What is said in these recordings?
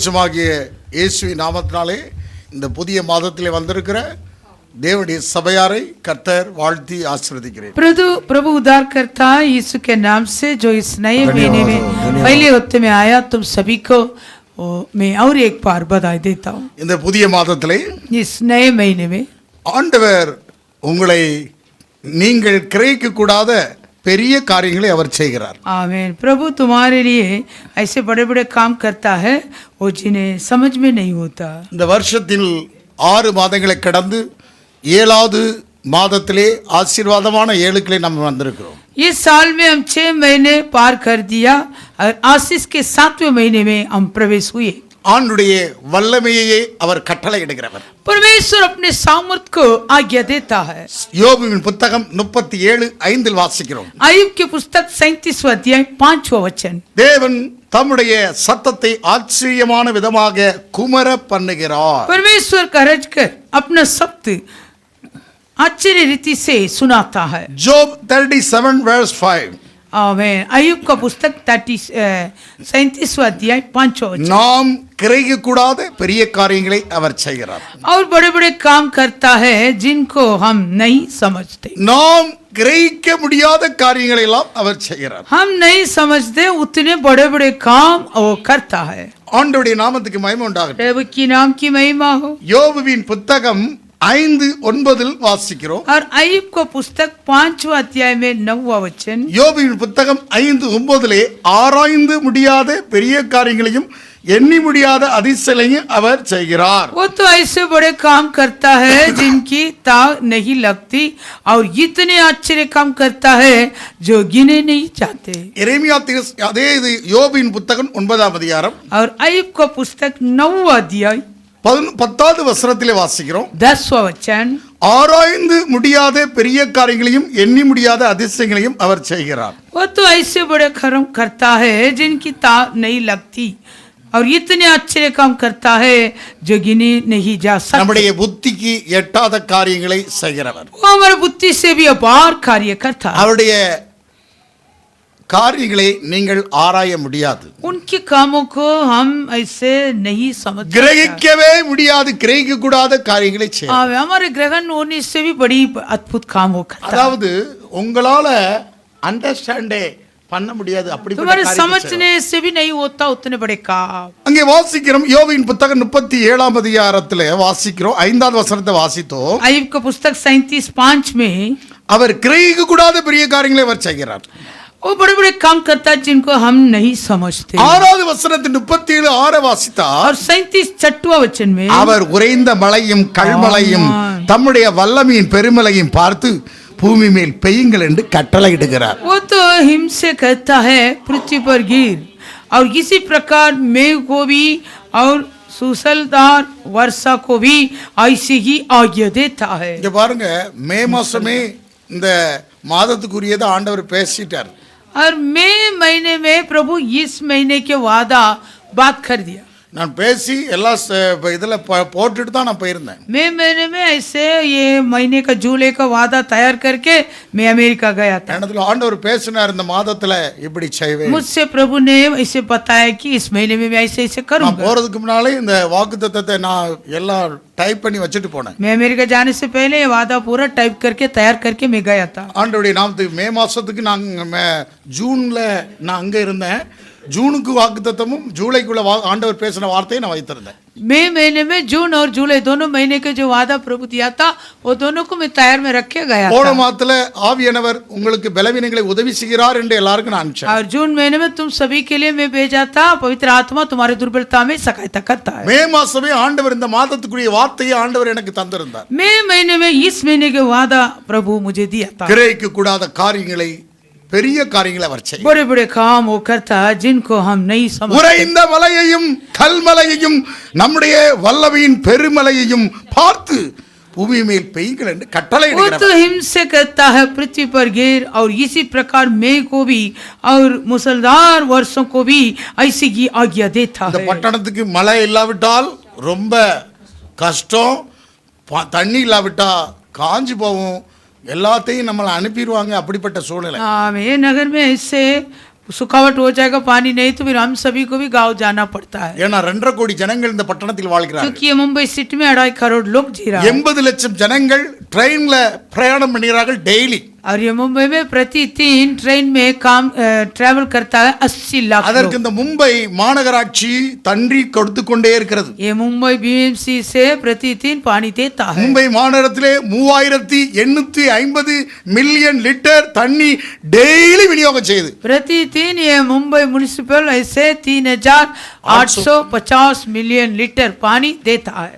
இயேசுவின் நாமத்தினாலே இந்த புதிய மாதத்திலே வந்திருக்கிற தேவனுடைய சபையாரை கர்த்தர் வாழ்த்தி ஆசீர்வதிக்கிறேன். प्रभु उद्धार करता यीशु के नाम से जो इस नए महीने में पहले हफ्ते में आया तुम सभी को मैं और एक बार बधाई देता हूँ. இந்த புதிய மாதத்திலே इस नए महीने में ஆண்டவர் உங்களை நீங்கள் கிரகிக்க கூடாத பெரிய காரியங்களை அவர் செய்கிறார். आमीन. प्रभु तुम्हारे लिए ऐसे बड़े बड़े काम करता है वो जिन्हें समझ में नहीं होता. இந்த வருஷத்தில் 6 மாதங்களை கடந்து 7வது மாதத்திலே ஆசீர்வாதமான 7க்குள்ளே நம்ம வந்திருக்கிறோம். इस साल में हम 6 महीने पार कर दिया और आशीष के 7वें महीने में हम प्रवेश हुए. ஆண்டுடைய வல்லமையை அவர் கட்டளையிடுகிறவர். परमेश्वर अपने सामर्थ को आज्ञा देता है. யோபுவின் புத்தகம் 37:5 வாசிக்கிறோம். आयुब की पुस्तक 37वां अध्याय 5वां वचन. தேவன் தம்முடைய சத்தத்தை ஆச்சரியமான விதமாக குமர பண்ணுகிறார். परमेश्वर का रज कर अपना शब्द आश्चर्य रीति से सुनाता है. ஜோப் 37:5. आमीन. आयुब का पुस्तक 37वां अध्याय 5वां वचन. நாம் கிரகிக்க கூடாத பெரிய காரியங்களை அவர் செய்கிறார். और बड़े बड़े काम करता है जिनको हम नहीं समझते. நாம் கிரகிக்க முடியாத காரியங்களை எல்லாம் அவர் செய்கிறார். हम नहीं समझते उतने बड़े बड़े काम वो करता है. ஆண்டவருடைய நாமத்துக்கு மகிமை உண்டாகட்டும். प्रभु की नाम की महिमा हो. யோபுவின் புத்தகம் 5:9 வாசிக்கிறோம். और आयुब को पुस्तक 5वां अध्याय में 9वां वचन. யோபுவின் புத்தகம் 5:9 ஆராய்ந்து முடியாத பெரிய காரியங்களையும் எண்ணி முடியாத அதிசயங்களையும் அவர் செய்கிறார். वो तो ऐसे बड़े काम करता है जिनकी ताक नहीं लगती और इतने आश्चर्य काम करता है जो गिने नहीं जाते. எரேமியா அதே இது யோபுவின் புத்தகம் 9ஆம் அதிகாரம் और आयुब को पुस्तक 9वां अध्याय 10வது வசனத்திலே வாசிக்கிறோம். 10वां वचन. ஆராய்ந்து முடியாத பெரிய காரியங்களையும் எண்ணி முடியாத அதிசயங்களையும் அவர் செய்கிறார். वो तो ऐसे बड़े कर्म करता है जिनकी ताक नहीं लगती और इतने आश्चर्य काम करता है जो गिने नहीं जा सकते. நம்முடைய புத்திக்கு எட்டாத காரியங்களை செய்கிறவர். वो हमारे बुद्धि से भी अपार कार्य करता है. அவருடைய காரியங்களை நீங்கள் ஆராய முடியாது. उनके कामों को हम ऐसे नहीं समझ सकते. கிரகிக்கவே முடியாது, கிரகிக்க கூடாத காரியங்களை செய்கிறார். हमारे ग्रहण होने से भी बड़ी अद्भुत काम हो करता है. அதாவது உங்களால அண்டர்ஸ்டாண்டே பண்ண முடியாது तुम्हारे அப்படிப்பட்ட समझने से भी नहीं होता उतने बड़े काम. அங்கே வாசிக்கிறோம். யோபுவின் புத்தகம் 37ஆம் அதிகாரத்திலே வாசிக்கிறோம். 5வது வசனத்தை வாசித்தோம். आयुब का पुस्तक 37:5 में அவர் கிரகிக்க கூடாத பெரிய காரியங்களை அவர் செய்கிறார். वो बड़े बड़े काम करता है जिनको हम नहीं समझते. 6வது வசனத்தின் 37:6 வாசித்தார். और 37वां वचन में அவர் உறைந்த மலையும் கல்மலையும் தம்முடைய வல்லமையின் பெருமலையும் பார்த்து பூமி மேல் பெய்யுங்கள் என்று கட்டளையிடுகிறார். वो तो हिम से कहता है पृथ्वी पर गिर और इसी प्रकार मेघ को भी और सुसलदार वर्षा को भी ऐसी ही आज्ञा देता है. இங்க பாருங்க, மே மாசமே இந்த மாதத்துக்குரியதை ஆண்டவர் பேசிட்டார். और मई महीने में प्रभु इस महीने के वादा बात कर दिया. நான் பேசி எல்லா இதில் போட்டுட்டு தான் நான் போயிருந்தேன். मई महीने में ऐसे ये महीने का जुलाई का वादा तैयार करके मैं अमेरिका गया था. இடத்துல ஆண்டவர் பேசினார், இந்த மாதத்துல இப்படி செய்வேன். मुझसे प्रभु ने ऐसे बताया कि इस महीने में मैं ऐसे ऐसे நான் करूंगा. போறதுக்கு முன்னாலே இந்த வாக்குத்தத்தத்தை நான் எல்லாம் டைப் பண்ணி வச்சுட்டு போனேன். मैं अमेरिका जाने से पहले ये वादा पूरा टाइप करके तैयार करके मैं गया था. ஆண்டவருடைய நாமத்துக்கு மே மாசத்துக்கு நான் ஜூன்ல நான் அங்க இருந்தேன். ஜூனுக்கு வாக்குத்தத்தமும் ஜூலைக்குள்ள ஆண்டவர் பேசின வார்த்தையை நான் வைத்திருந்தேன். मई महीने में जून और जुलाई दोनों महीने के जो वादा प्रभु दिया था वो दोनों को मैं तैयार में रखे गया था. போன மாதத்துல ஆவியானவர் உங்களுக்கு பலவீனங்களை உதவி செய்கிறார் என்று எல்லாருக்கும் நான் அனுப்பிச்சேன். और जून महीने में तुम सभी के लिए मैं भेजा था. पवित्र आत्मा तुम्हारी दुर्बलता में सहायता करता है. மே மாசமே ஆண்டவர் இந்த மாதத்துக்குரிய வார்த்தையை ஆண்டவர் எனக்கு தந்திருந்தார். मई महीने में इस महीने के वादा प्रभु मुझे दिया था. கிரகிக்க கூடாத காரியங்களை பெரிய காரியங்களை அவர் செய்கிறார். बड़े बड़े काम वो करता है जिनको हम नहीं समझते. உறைந்த மலையையும் கல்மலையையும் நம்முடைய வல்லமையின் பெருமலையையும் பார்த்து பூமி மேல் பெய்யுங்கள் என்று वो கட்டளையிடுகிறார். तो हिम से कहता है पृथ्वी पर गिर और इसी प्रकार मेघ को भी और मुसलधार वर्षों को भी ऐसी ही आज्ञा देता இந்த है. பட்டணத்துக்கு மழை இல்லாவிட்டால் ரொம்ப கஷ்டம், தண்ணி இல்லாவிட்டா காஞ்சி போகும், எல்லாத்தையும் நம்மளை அனுப்பிடுவாங்க, அப்படிப்பட்ட சூழ்நிலை. ये नगर में ऐसे सुखावट हो जाएगा, पानी नहीं तो फिर हम सभी को भी गांव जाना पड़ता है, ஏன்னா 2.5 கோடி ஜனங்கள் இந்த பட்டணத்தில் வாழ்கிறார்கள். क्योंकि ये मुंबई सिटी में 2.5 करोड़ लोग जी रहा है 80 லட்சம் ஜனங்கள் ட்ரெயின்ல பிரயாணம் பண்ணுகிறார்கள் டெய்லி. और ये मुंबई में प्रतिदिन ट्रेन में काम ट्रैवल करता है 80 लाख அதற்கு लोग। இந்த மும்பை மாநகராட்சி தண்ணி கொடுத்து கொண்டே இருக்கிறது. ये मुंबई बीएमसी से प्रतिदिन पानी देता है। மும்பை மாநகரத்திலே 3850 மில்லியன் லிட்டர் தண்ணி டெய்லி விநியோகம் செய்யுது. प्रतिदिन ये मुंबई म्युनिसिपल ऐसे 3850 मिलियन लीटर पानी देता है,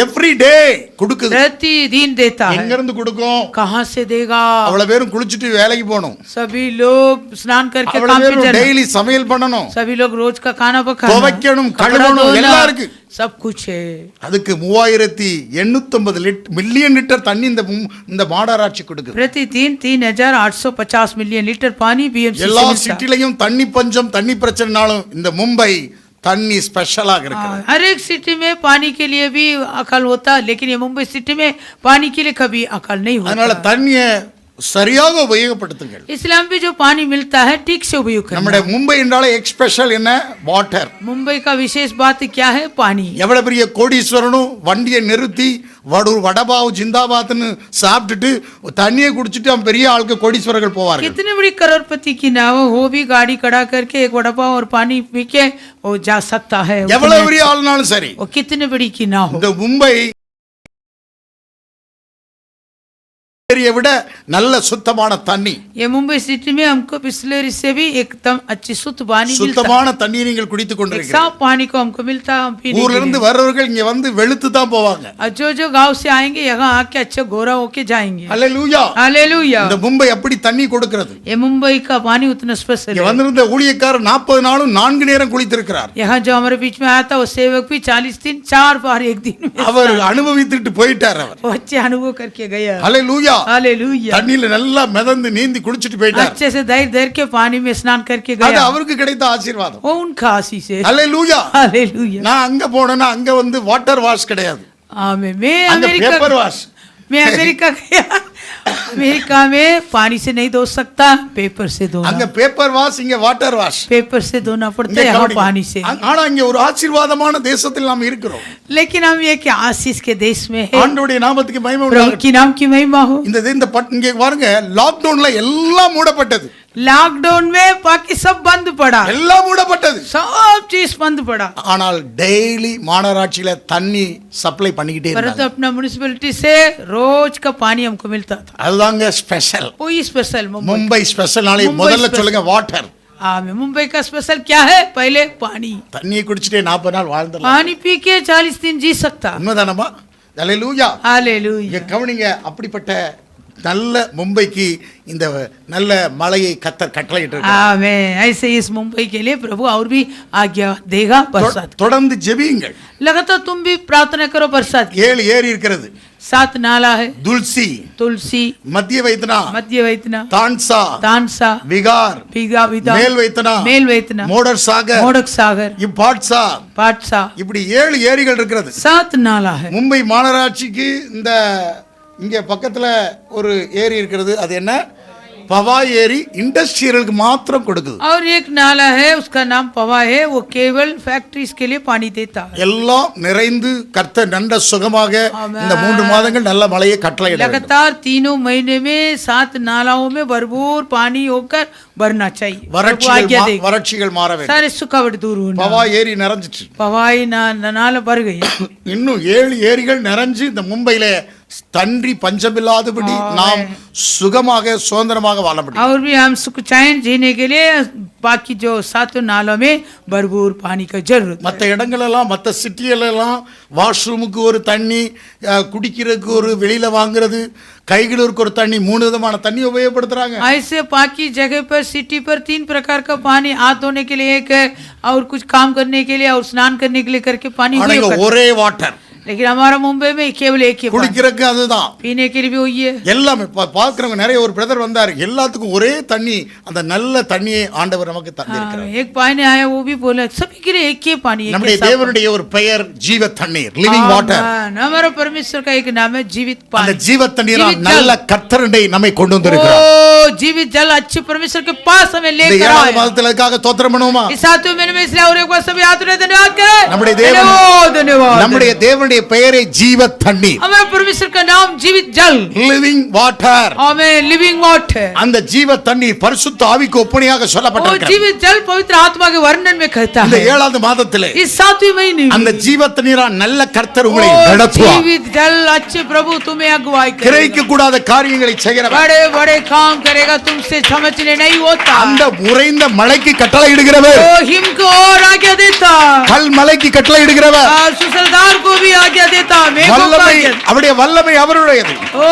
எவ்ரி டே கொடுக்குது. प्रतिदिन देता எங்க है। இருந்து கொடுக்கும்? कहाँ से देगा? அவ்வளவு பேரும் குளிச்சிட்டு வேலைக்கு போகணும், सभी लोग स्नान करके அவ்வளவு काम पे பேரும் जाना, டெய்லி சமையல் பண்ணணும், सभी लोग रोज का खाना पकाना, துவைக்கணும், कपड़ा கழுவணும், धोना, எல்லாம் இருக்கு. सब कुछ है। அதுக்கு 3850 மில்லியன் லிட்டர் தண்ணி இந்த மாநகராட்சி கொடுக்குது. प्रतिदिन 3850 मिलियन लीटर पानी बीएमसी से எல்லா मिलता है। சிட்டிலையும் தண்ணி பஞ்சம் தண்ணி பிரச்சனைனாலும் இந்த மும்பை தண்ணி ஸ்பெஷலாக இருக்கு. हर एक सिटी में पानी के लिए भी अकाल होता है, लेकिन ये मुंबई सिटी में पानी के लिए कभी अकाल नहीं அதனால होता। தண்ணியை சரியாக உபயோகப்படுத்துங்கள். इसलिए हम भी जो पानी मिलता है ठीक से उपयोग நம்முடைய करना। மும்பை என்றாலே ஸ்பெஷல் என்ன? வாட்டர். मुंबई का विशेष बात क्या है? पानी। எவ்வளவு பெரிய கோடீஸ்வரனும் வண்டியை நிறுத்தி வடபாவு ஜிந்தாபாத்னு சாப்பிட்டுட்டு தண்ணியை குடிச்சிட்டு அவன் பெரிய ஆளுக்கு கோடீஸ்வரர்கள் போவார்கள். कितनी बड़ी करोड़पति की ना हो भी गाड़ी खड़ा करके एक वड़ा पाव और पानी पी के वो जा सकता है, எவ்வளவு பெரிய ஆளுனாலும் சரி. वो कितनी बड़ी की ना हो। இந்த மும்பை ஏரியை விட நல்ல சுத்தமான தண்ணி, ये मुंबई सिटी में हमको बिस्लरी से भी एकदम अच्छी शुद्ध पानी मिलता है। சுத்தமான தண்ணியை நீங்கள் குடித்துக் एक கொண்டிருக்கிறீர்கள். साफ पानी को हमको मिलता है, हम पीने ஊர்ல के இருந்து लिए। வர்றவர்கள் இங்க வந்து வெளுத்து தான் போவாங்க. और जो गांव से आएंगे यहाँ आके अच्छे गोरा होके जाएंगे। அல்லேலூயா. हालेलुया। இந்த மும்பை அப்படி தண்ணி கொடுக்கிறது. ये मुंबई का पानी उतना स्पेशल இங்க है। வந்திருந்த ஊழியக்காரர் 40 நாளும் 4 நேரம் குளித்திருக்கிறார். यहाँ जो हमारे बीच में आया था वो सेवक भी 40 दिन 4 बार एक दिन में அவர் அனுபவித்துட்டு போயிட்டார். அவர் वो अच्छे अनुभव करके गया। அல்லேலூயா. हालेलुया। தண்ணியில நல்லா மிதந்து நீந்தி குளிச்சிட்டு போயிட்டார். अच्छे से धैर्य के पानी में स्नान करके அது गया, அவருக்கு கிடைத்த ஆசீர்வாதம். वो उनका आशीष है। அல்லேலூயா. हालेलुया। நான் அங்க போனேன்னா அங்க வந்து வாட்டர் வாஷ் கிடையாது, आमीन। मैं அங்க பேப்பர் अमेरिका வாஷ். गया, अमेरिका में पानी से नहीं धो सकता, पेपर से धोना। அங்க பேப்பர் வாஷ், இங்க வாட்டர் வாஷ். पेपर से धोना पड़ता இங்க है, यहाँ கவனிங்க. पानी से। ஆனா இங்க ஒரு ஆசீர்வாதமான தேசத்தில் நாம் இருக்கிறோம். लेकिन हम ये कि आशीष के देश में है, ஆண்டவருடைய நாமத்துக்கு மகிமை प्रभु உண்டாகட்டும். की नाम की महिमा हो। இங்க பாருங்க, லாக்டவுன்ல எல்லாம் மூடப்பட்டது, लॉकडाउन में बाकी सब बंद पड़ा, எல்லாம் மூடப்பட்டது. सब चीज बंद पड़ा, ஆனால் டெய்லி மாநகராட்சியில தண்ணி சப்ளை பண்ணிக்கிட்டே परंतु இருந்தாங்க. अपना म्युनिसिपैलिटी से रोज का पानी हमको मिलता था। அதுதாங்க ஸ்பெஷல். वही स्पेशल मुंबई। மும்பை ஸ்பெஷல் நாளை மும்பை முதல்ல special. சொல்லுங்க வாட்டர். मुंबई का स्पेशल क्या है? पहले पानी। தண்ணியை குடிச்சிட்டே 40 நாள் வாழ்ந்துடலாம். पानी पी के 40 दिन जी सकता। உண்மைதானமா? அல்லேலூயா. हालेलुया। இங்க கவனிங்க, அப்படிப்பட்ட நல்ல மும்பைக்கு இந்த நல்ல மழையை கத்தர் கட்டளையிட்டு आमीन। ऐसे इस मुंबई के लिए प्रभु और भी आज्ञा देगा बरसात। தொடர்ந்து ஜெபியுங்கள். लगातार तुम भी प्रार्थना करो बरसात की। 7 ஏரி இருக்கிறது. 7 नाला है, துல்சி, तुलसी, மத்திய வைத்தனா, मध्य वैतना, தான்சா, तानसा, விகார், पीगा विदा, மேல் வைத்தனா, मेल वैतना, மோடர் சாகர், मोडक सागर, இப்பாட்சா, पाटसा, இப்படி 7 ஏரிகள் இருக்கிறது. 7 नाला है। மும்பை மாநகராட்சிக்கு இந்த இங்க பக்கத்துல ஒரு ஏரி இருக்கிறது, அது என்ன? பவா ஏரி. இண்டஸ்ட்ரியலுக்கு மாத்திரம் கொடுக்குது. और एक नाला है, उसका नाम पवा है, वो केवल फैक्ट्रीज के लिए पानी देता है। எல்லாம் நிறைந்து கர்த்தர் நல்ல சுகமாக இந்த 3 மாதங்கள் நல்ல மழையை கட்டளையிட வேண்டும். लगातार 3 महीने में 7 नालाओं में भरपूर पानी होकर भरना चाहिए। வறட்சிகள் மாற வேண்டும். सारे सुखावट दूर होना। பவா ஏரி நிறைஞ்சிட்டு पवाई नाला भर गई। இன்னும் 7 ஏரிகள் நிறைஞ்சு இந்த மும்பையில தண்ணி பஞ்சமில்லாதபடி நாம் சுகமாக சுதந்திரமாக வாழ முடியும். और भी हम सुख चैन जीने के लिए बाकी जो 7 नालों में भरपूर पानी का जरूरत है। மற்ற இடங்களெல்லாம் மற்ற சிட்டிகளெல்லாம் வாஷ்ரூமுக்கு ஒரு தண்ணி, குடிக்கிறதுக்கு ஒரு, வெளியில வாங்குறது, கைகளுக்கு ஒரு தண்ணி, 3 விதமான தண்ணி உபயோகப்படுத்துறாங்க. ऐसे बाकी जगह पर सिटी पर 3 प्रकार का पानी, हाथ धोने के लिए एक है और कुछ काम करने के लिए और स्नान करने के लिए करके पानी ஆனா இங்க ஒரே வாட்டர், लेकिन हमारा मुंबई में केवल एक ही पानी, குடிக்கிறதுக்கு அதுதான் पीने के लिए भी वही है। எல்லாமே பார்க்கிறவங்க நிறைய. ஒரு பிரதர் வந்தார், எல்லாத்துக்கும் ஒரே தண்ணி, அந்த நல்ல தண்ணியை ஆண்டவர் நமக்கு தந்திருக்கிறார். एक पानी आया, वो भी बोला सभी के लिए एक ही पानी है। நம்முடைய தேவனுடைய ஒரு பெயர் ஜீவ தண்ணீர், லிவிங் வாட்டர். हमारा परमेश्वर का एक नाम है जीवित அந்த पानी। ஜீவ தண்ணீரால் நல்ல கர்த்தரை நம்மை கொண்டு வந்திருக்கிறார். ओ जीवित जल अच्छे परमेश्वर के पास हमें இந்த लेकर ஏழாவது आए। மாதத்துல அதுக்காக ஸ்தோத்திரம் பண்ணுவோமா? इस सातवें महीने में इसलिए और एक बार सभी हाथ उठाए धन्यवाद करें। நம்முடைய தேவன், धन्यवाद। நம்முடைய தேவனுடைய பெயரே ஜீவ தண்ணீர், हमारा परमेश्वर का नाम जीवित जल, லிவிங் வாட்டர். हमें लिविंग वाटर। அந்த ஜீவ தண்ணீர் பரிசுத்த ஆவிக்கு ஒப்பனையாக वो சொல்லப்பட்டிருக்கிறது. जीवित जल पवित्र आत्मा के वर्णन में कहता இந்த है। ஏழாவது மாதத்திலே इस सातवें महीने में அந்த ஜீவ தண்ணீரால் நல்ல கர்த்தர் உங்களை ओ நடத்துவார். जीवित जल अच्छे प्रभु तुम्हें अगुवाई करेगा। கிரகிக்க கூடாத காரியங்களை செய்கிறவர், बड़े बड़े काम करेगा, तुमसे समझने नहीं होता। அந்த உறைந்த மலைக்கு கட்டளை இடுகிறவர், वो हिम को और आज्ञा देता, கல் மலைக்கு கட்டளை இடுகிறவர். और सुसलदार को भी आज्ञा देता, मेघों को வல்லமை, आज्ञा। அவருடைய வல்லமை அவருடையது. ओ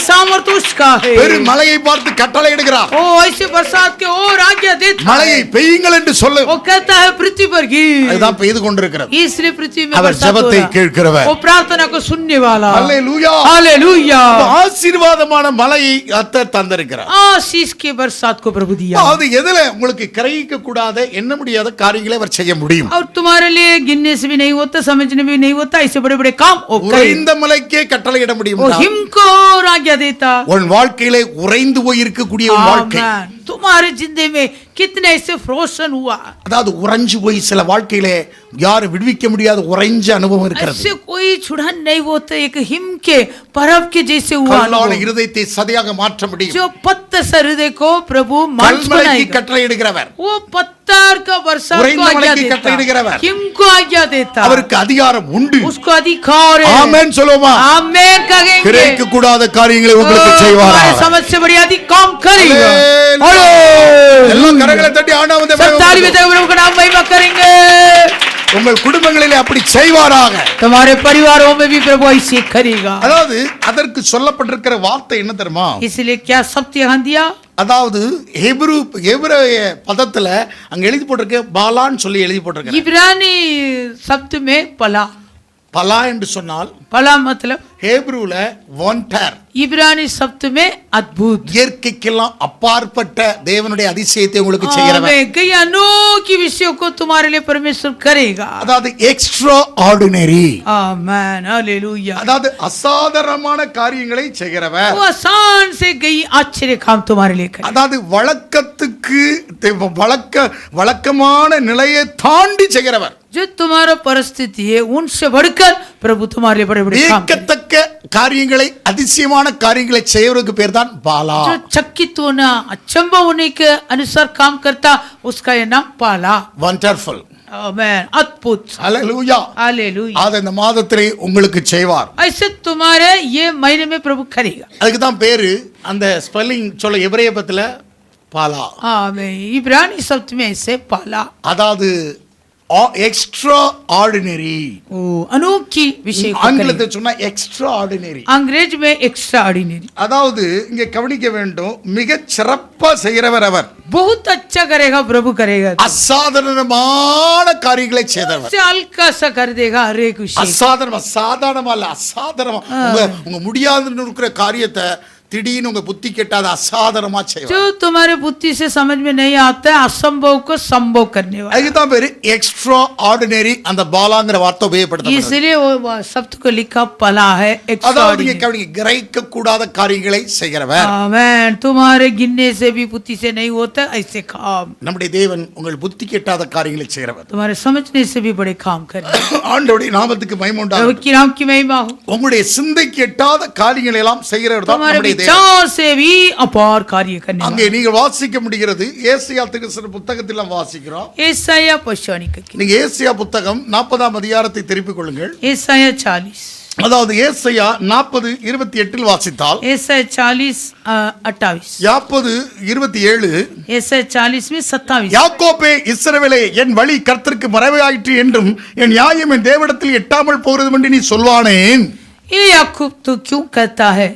सामर्थ उसका है। பெரு மலையை பார்த்து கட்டளை இடுகிறார். ओ ऐसे बरसात के और आज्ञा देता மலையை है। பெய்யுங்கள் என்று சொல்லு. वो कहता है पृथ्वी पर गिर, அதுதான் பெய்து கொண்டிருக்கிறது. इसलिए पृथ्वी में அவர் बरसात हो ஜெபத்தை रहा। கேட்கிறவர். वो प्रार्थना को सुनने वाला। அல்லேலூயா. हालेलुया। ஆசீர்வாதமான மலையை கர்த்தர் தந்திருக்கிறார். आशीष के बरसात को प्रभु दिया, அது எதுல உங்களுக்கு கிரகிக்க கூடாத, எண்ண முடியாத காரியங்களை அவர் செய்ய முடியும். और तुम्हारे लिए गिनने से भी नहीं होता, समझने भी नहीं होता, ऐसे बड़े बड़े काम वो करे। உறைந்த மலைக்கே கட்டளை இட முடியும். वो हिम को और आज्ञा देता। உன் வாழ்க்கையிலே உறைந்து போய் இருக்கக்கூடிய உன் வாழ்க்கை, आमेन। तुम्हारे जिंदगी में कितने ऐसे फ्रोशन हुआ, அதாவது உறைஞ்சு போய் சில வாழ்க்கையிலே யாரும் விடுவிக்க முடியாத உறைஞ்ச அனுபவம் இருக்கிறது. ऐसे कोई छुड़न नहीं होता, एक हिम के बर्फ के जैसे हुआ கல்லான अनुभव। இருதயத்தை சதையாக மாற்ற முடியும். जो पत्थर से हृदय को प्रभु मांस கல்மலைக்கு बनाएगा। கட்டளை இடுகிறவர், वो पत्थर का बरसात उरेंद को आज्ञा मलकी कटले देता, इடுகிறவர்। हिम को आज्ञा देता, அவருக்கு அதிகாரம் உண்டு. उसको अधिकार है। ஆமென் சொல்லுமா? आमेन कहेंगे। கிரகிக்க கூடாத காரியங்களை உங்களுக்கு हमारे செய்வார். समझ से बड़ी अधिक काम करेगा। எல்லாம் கரங்களை தட்டி ஆண்டவரை सब ताली बजाकर प्रभु का नाम महिमा करेंगे। உங்கள் குடும்பங்களிலே அப்படி செய்வாராக. तुम्हारे परिवारों में भी प्रभु ऐसे करेगा। அதாவது அதற்கு சொல்லப்பட்டிருக்கிற வார்த்தை என்ன தெரியுமா? इसलिए क्या सत्य यहाँ दिया, அதாவது எபிரேய பதத்துல அங்க எழுதி போட்டிருக்க பாலான்னு சொல்லி எழுதி போட்டிருக்க. इब्रानी शब्द में पला, பலா என்று சொன்னால் पला मतलब ஹேப்ரூல ஒன்டர், इब्रानी शब्द में अद्भुत। இயற்கைக்கெல்லாம் அப்பாற்பட்ட தேவனுடைய அதிசயத்தை உங்களுக்கு செய்கிறவர். आमेन। कई अनोखी विषयों को तुम्हारे लिए परमेश्वर करेगा। அதாவது எக்ஸ்ட்ரா ஆர்டினரி, आमेन हालेलुया। அதாவது அசாதாரணமான காரியங்களை செய்கிறவர். वो आसान से गई आश्चर्य काम तुम्हारे लिए करेगा। அதாவது வழக்கத்துக்கு வழக்கமான நிலையை தாண்டி செய்கிறவர். जो तुम्हारा परिस्थिति है उनसे बढ़कर प्रभु तुम्हारे लिए बड़े बड़े काम करेगा। வியக்கத்தக்க காரியங்களை, அதிசயமான காரியங்களை செய்வதற்கு பேர் தான் பாலா. जो चकित होना, अचंभा होने के अनुसार काम करता, उसका ये नाम पाला। வண்டர்ஃபுல். आमेन अद्भुत। ஹalleluya. हालेलुया। அது இந்த மாதத்திலே உங்களுக்கு செய்வார். ऐसे तुम्हारे ये महीने में प्रभु करेगा। அதுக்கு தான் பேரு அந்த ஸ்பெல்லிங் சொல்ல எபிரேய பதத்துல பாலா. आमेन। इब्रानी शब्द में ऐसे पाला, அதாவது எக்ஸ்ட்ரா ஆர்டினரி. ओ अनोखी विषय को ஆங்கிலத்தை करेगा। சொன்னா எக்ஸ்ட்ரா ஆர்டினரி. अंग्रेज में एक्स्ट्रा ऑर्डिनरी। அதாவது இங்க கவனிக்க வேண்டும், மிக சிறப்பா செய்கிறவர் அவர். बहुत अच्छा करेगा प्रभु करेगा। அசாதாரணமான காரியங்களை செய்தவர். से हल्का सा कर देगा हर एक विषय। சாதாரணமா இல்ல, அசாதாரணமா உங்க முடியாதுன்னு இருக்கிற காரியத்தை திடீர்னு உங்க புத்தி கெட்டாத அசாதாரணமா செய்வார். जो तुम्हारे बुद्धि से समझ में नहीं आता है, असंभव को संभव करने वाला। அதுதான் பேரு எக்ஸ்ட்ரா ஆர்டினரி. அந்த பாலாங்கிற வார்த்தை உபயோகப்படுத்தப்படுது. इसलिए वो शब्द को लिखा पला है, அதாவது இங்க एक्स्ट्राऑर्डिनरी। கவனிங்க, கிரகிக்க கூடாத காரியங்களை செய்கிறவர். आमेन। तुम्हारे गिनने से भी बुद्धि से नहीं होता ऐसे काम। நம்முடைய தேவன் உங்கள் புத்தி கெட்டாத காரியங்களை செய்கிறவர். तुम्हारे समझने से भी बड़े काम करे। ஆண்டவருடைய நாமத்துக்கு மகிமை प्रभु உண்டாகட்டும். की नाम की महिमा हो। உங்களுடைய சிந்தைக்கு எட்டாத காரியங்களை எல்லாம் செய்கிறவர் தான் तुम्हारे நம்முடைய தேவன். विचार से भी अपार कार्य करने அங்கே वाला। நீங்கள் வாசிக்க முடிகிறது. ஏசியா தீர்க்கதரிசன புத்தகத்தில் நாம் வாசிக்கிறோம். ஏசாயா பௌஷாணிக்க நீங்க ஏசியா புத்தகம் 40ஆம் அதிகாரத்தை திருப்பிக் கொள்ளுங்கள். ஏசாயா 40, அதாவது ஏசாயா 40:28 வாசித்தால், ऐसा 40:28, 40:27, ऐसा 40 में 27। யாக்கோபே இஸ்ரவேலே, என் வழி கர்த்தருக்கு மறைவாயிற்று என்றும் என் நியாயம் என் தேவனிடத்தில் எட்டாமல் போகிறது என்று நீ சொல்வானேன். ये याकूब तू क्यों कहता है,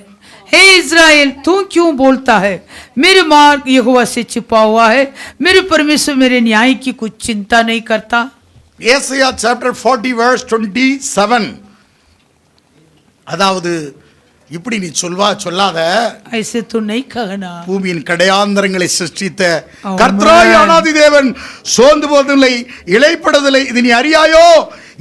हे इज़राइल तू क्यों बोलता है, मेरे मार्ग यहोवा से छिपा हुआ है, मेरे परमेश्वर मेरे न्याय की कुछ चिंता नहीं करता। ஏசாயா chapter 40 verse 27. அதாவது இப்படி நீ சொல்லாத, ऐसे तो नहीं कहना। பூமியின் கடையாந்தரங்களை சிருஷ்டித்த கர்த்தராகிய ஆதி தேவன் சோர்ந்து போவதில்லை, இளைப்படவில்லை. இது நீ அறியாயோ,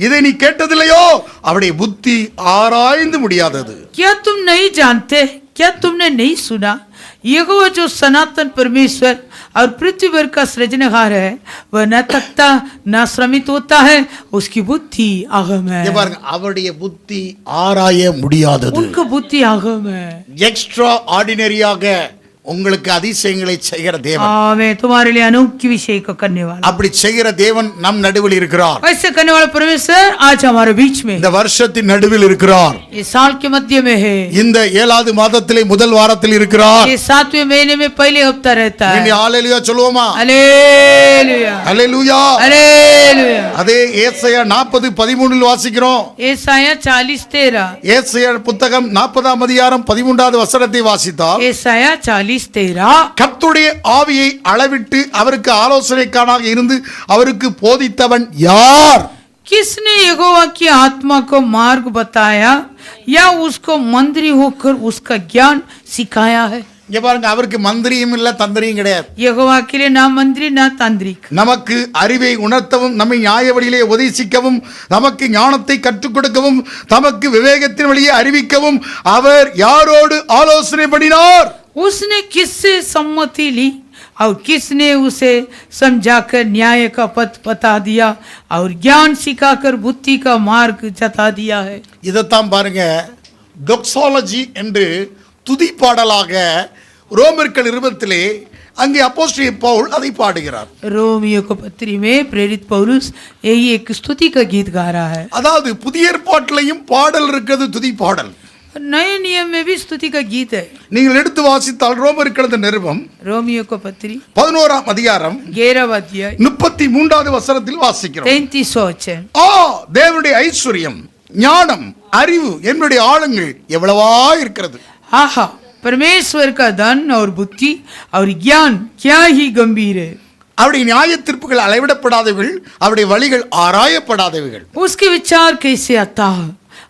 இதை நீ கேட்டதில்லையோ? அவருடைய புத்தி ஆராய்ந்து முடியாதது. क्या तुम नहीं जानते, क्या तुमने नहीं सुना? यहोवा जो सनातन परमेश्वर और पृथ्वी भर का सृजनहार है, वह न थकता न श्रमित होता है, उसकी बुद्धि आगम है। இங்க பாருங்க, அவருடைய புத்தி ஆராய முடியாதது. उनका बुद्धि आगम है। எக்ஸ்ட்ரா ஆர்டினரியாக உங்களுக்கு அதிசயங்களை செய்கிற தேவன், आमेन। तुम्हारे लिए अनोखी विषय को करने वाला, அப்படி செய்கிற தேவன் நம் நடுவில் இருக்கிறார். ऐसे करने वाला परमेश्वर आज हमारे बीच में, இந்த வருஷத்தின் நடுவில் இருக்கிறார். ये साल के मध्य में है, இந்த 7வது மாதத்திலே முதல் வாரத்தில் இருக்கிறார். ये 7वें महीने में पहले हफ्ता रहता है। நீ ஹalleluya சொல்லுவோமா? हालेलुया, ஹalleluya. हालेलुया। அதே ஏசாயா 40:13 வாசிக்கிறோம். ஏசாயா 40:13, ஏசாயா புத்தகம் 40ஆம் அதிகாரம் 13வது வசனத்தை வாசித்தால், ஏசாயா 40:13, கர்த்தருடைய ஆவியை அளவிட்டு அவருக்கு ஆலோசனைக்காரனாக இருந்து அவருக்கு போதித்தவன் யார்? किसने यहोवा की आत्मा को मार्ग बताया या उसको मंत्री होकर उसका ज्ञान सिखाया है? இங்க பாருங்க, அவருக்கு மந்திரியும் இல்ல தந்திரியும் கிடையாது. यहोवा के लिए ना मंत्री ना तांत्रिक, நமக்கு அறிவை உணர்த்தவும், நம்மை நியாய வழியிலே உபதேசிக்கவும், நமக்கு ஞானத்தை கற்றுக் கொடுக்கவும், நமக்கு விவேகத்தின் வழியை அறிவிக்கவும் அவர் யாரோடு ஆலோசனை பண்ணினார்? उसने किससे सम्मति ली और किसने उसे समझाकर न्याय का पथ बता दिया और ज्ञान सिखाकर बुद्धि का मार्ग जता दिया है? இதைத்தான் பாருங்க, டொக்ஸாலஜி என்று துதிப்பாடலாக ரோமர்கள் 20 அங்கே அப்போஸ்தலன் பவுல் அதை பாடுகிறார். रोमियो को पत्री में प्रेरित पौलुस यही एक स्तुति का गीत गा रहा है। அதாவது புதிய ஏற்பாட்டிலையும் பாடல் இருக்கிறது, துதி பாடல். नए नियम में भी स्तुति का गीत है। நீங்கள் எடுத்து வாசித்தால் ரோமர்கள் நிருபம் रोमियो को पत्री 11ஆம் அதிகாரம் 11वां अध्याय 33வது வசனத்தில் வாசிக்கிறோம். 33 वचन, தேவனுடைய ஐஸ்வர்யம், ஞானம், அறிவு என்னுடைய ஆழங்கள் எவ்வளவா இருக்கிறது. आहा, परमेश्वर का धन और बुद्धि और ज्ञान क्या ही गंभीर है। அவருடைய நியாய தீர்ப்புகள் அளவிடப்படாதவைகள், அவருடைய வழிகள் ஆராயப்படாதவைகள். उसके विचार कैसे आता है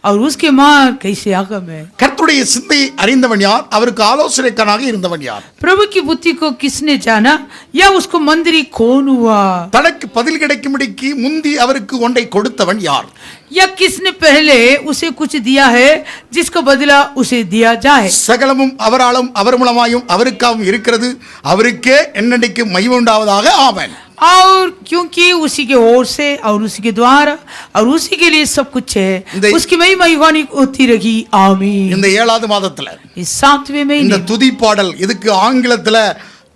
और उसके मार्ग कैसे आगम है। கர்த்தருடைய சிந்தையை அறிந்தவன் யார்? அவருக்கு ஆலோசனைக்காரனாக இருந்தவன் யார்? प्रभु की बुद्धि को किसने जाना या उसको मंत्री कौन हुआ? தனக்கு பதில் கிடைக்கும்படிக்கு முந்தி அவருக்கு ஒன்றை கொடுத்தவன் யார்? या किसने पहले उसे कुछ दिया है जिसका बदला उसे दिया जाए? சகலமும் அவராலும் அவர் மூலமாயும் அவருக்காகவும் இருக்கிறது, அவருக்கே என்னென்னைக்கு மகிமை உண்டாவதாக. ஆமென். और क्योंकि उसी के ओर से और उसी के द्वारा और उसी के लिए सब कुछ है, उसकी महिमा युगानी होती रही। आमीन। இந்த 7வது மாதத்துல इस 7वें இந்த महीने துதி பாடல், இதுக்கு ஆங்கிலத்துல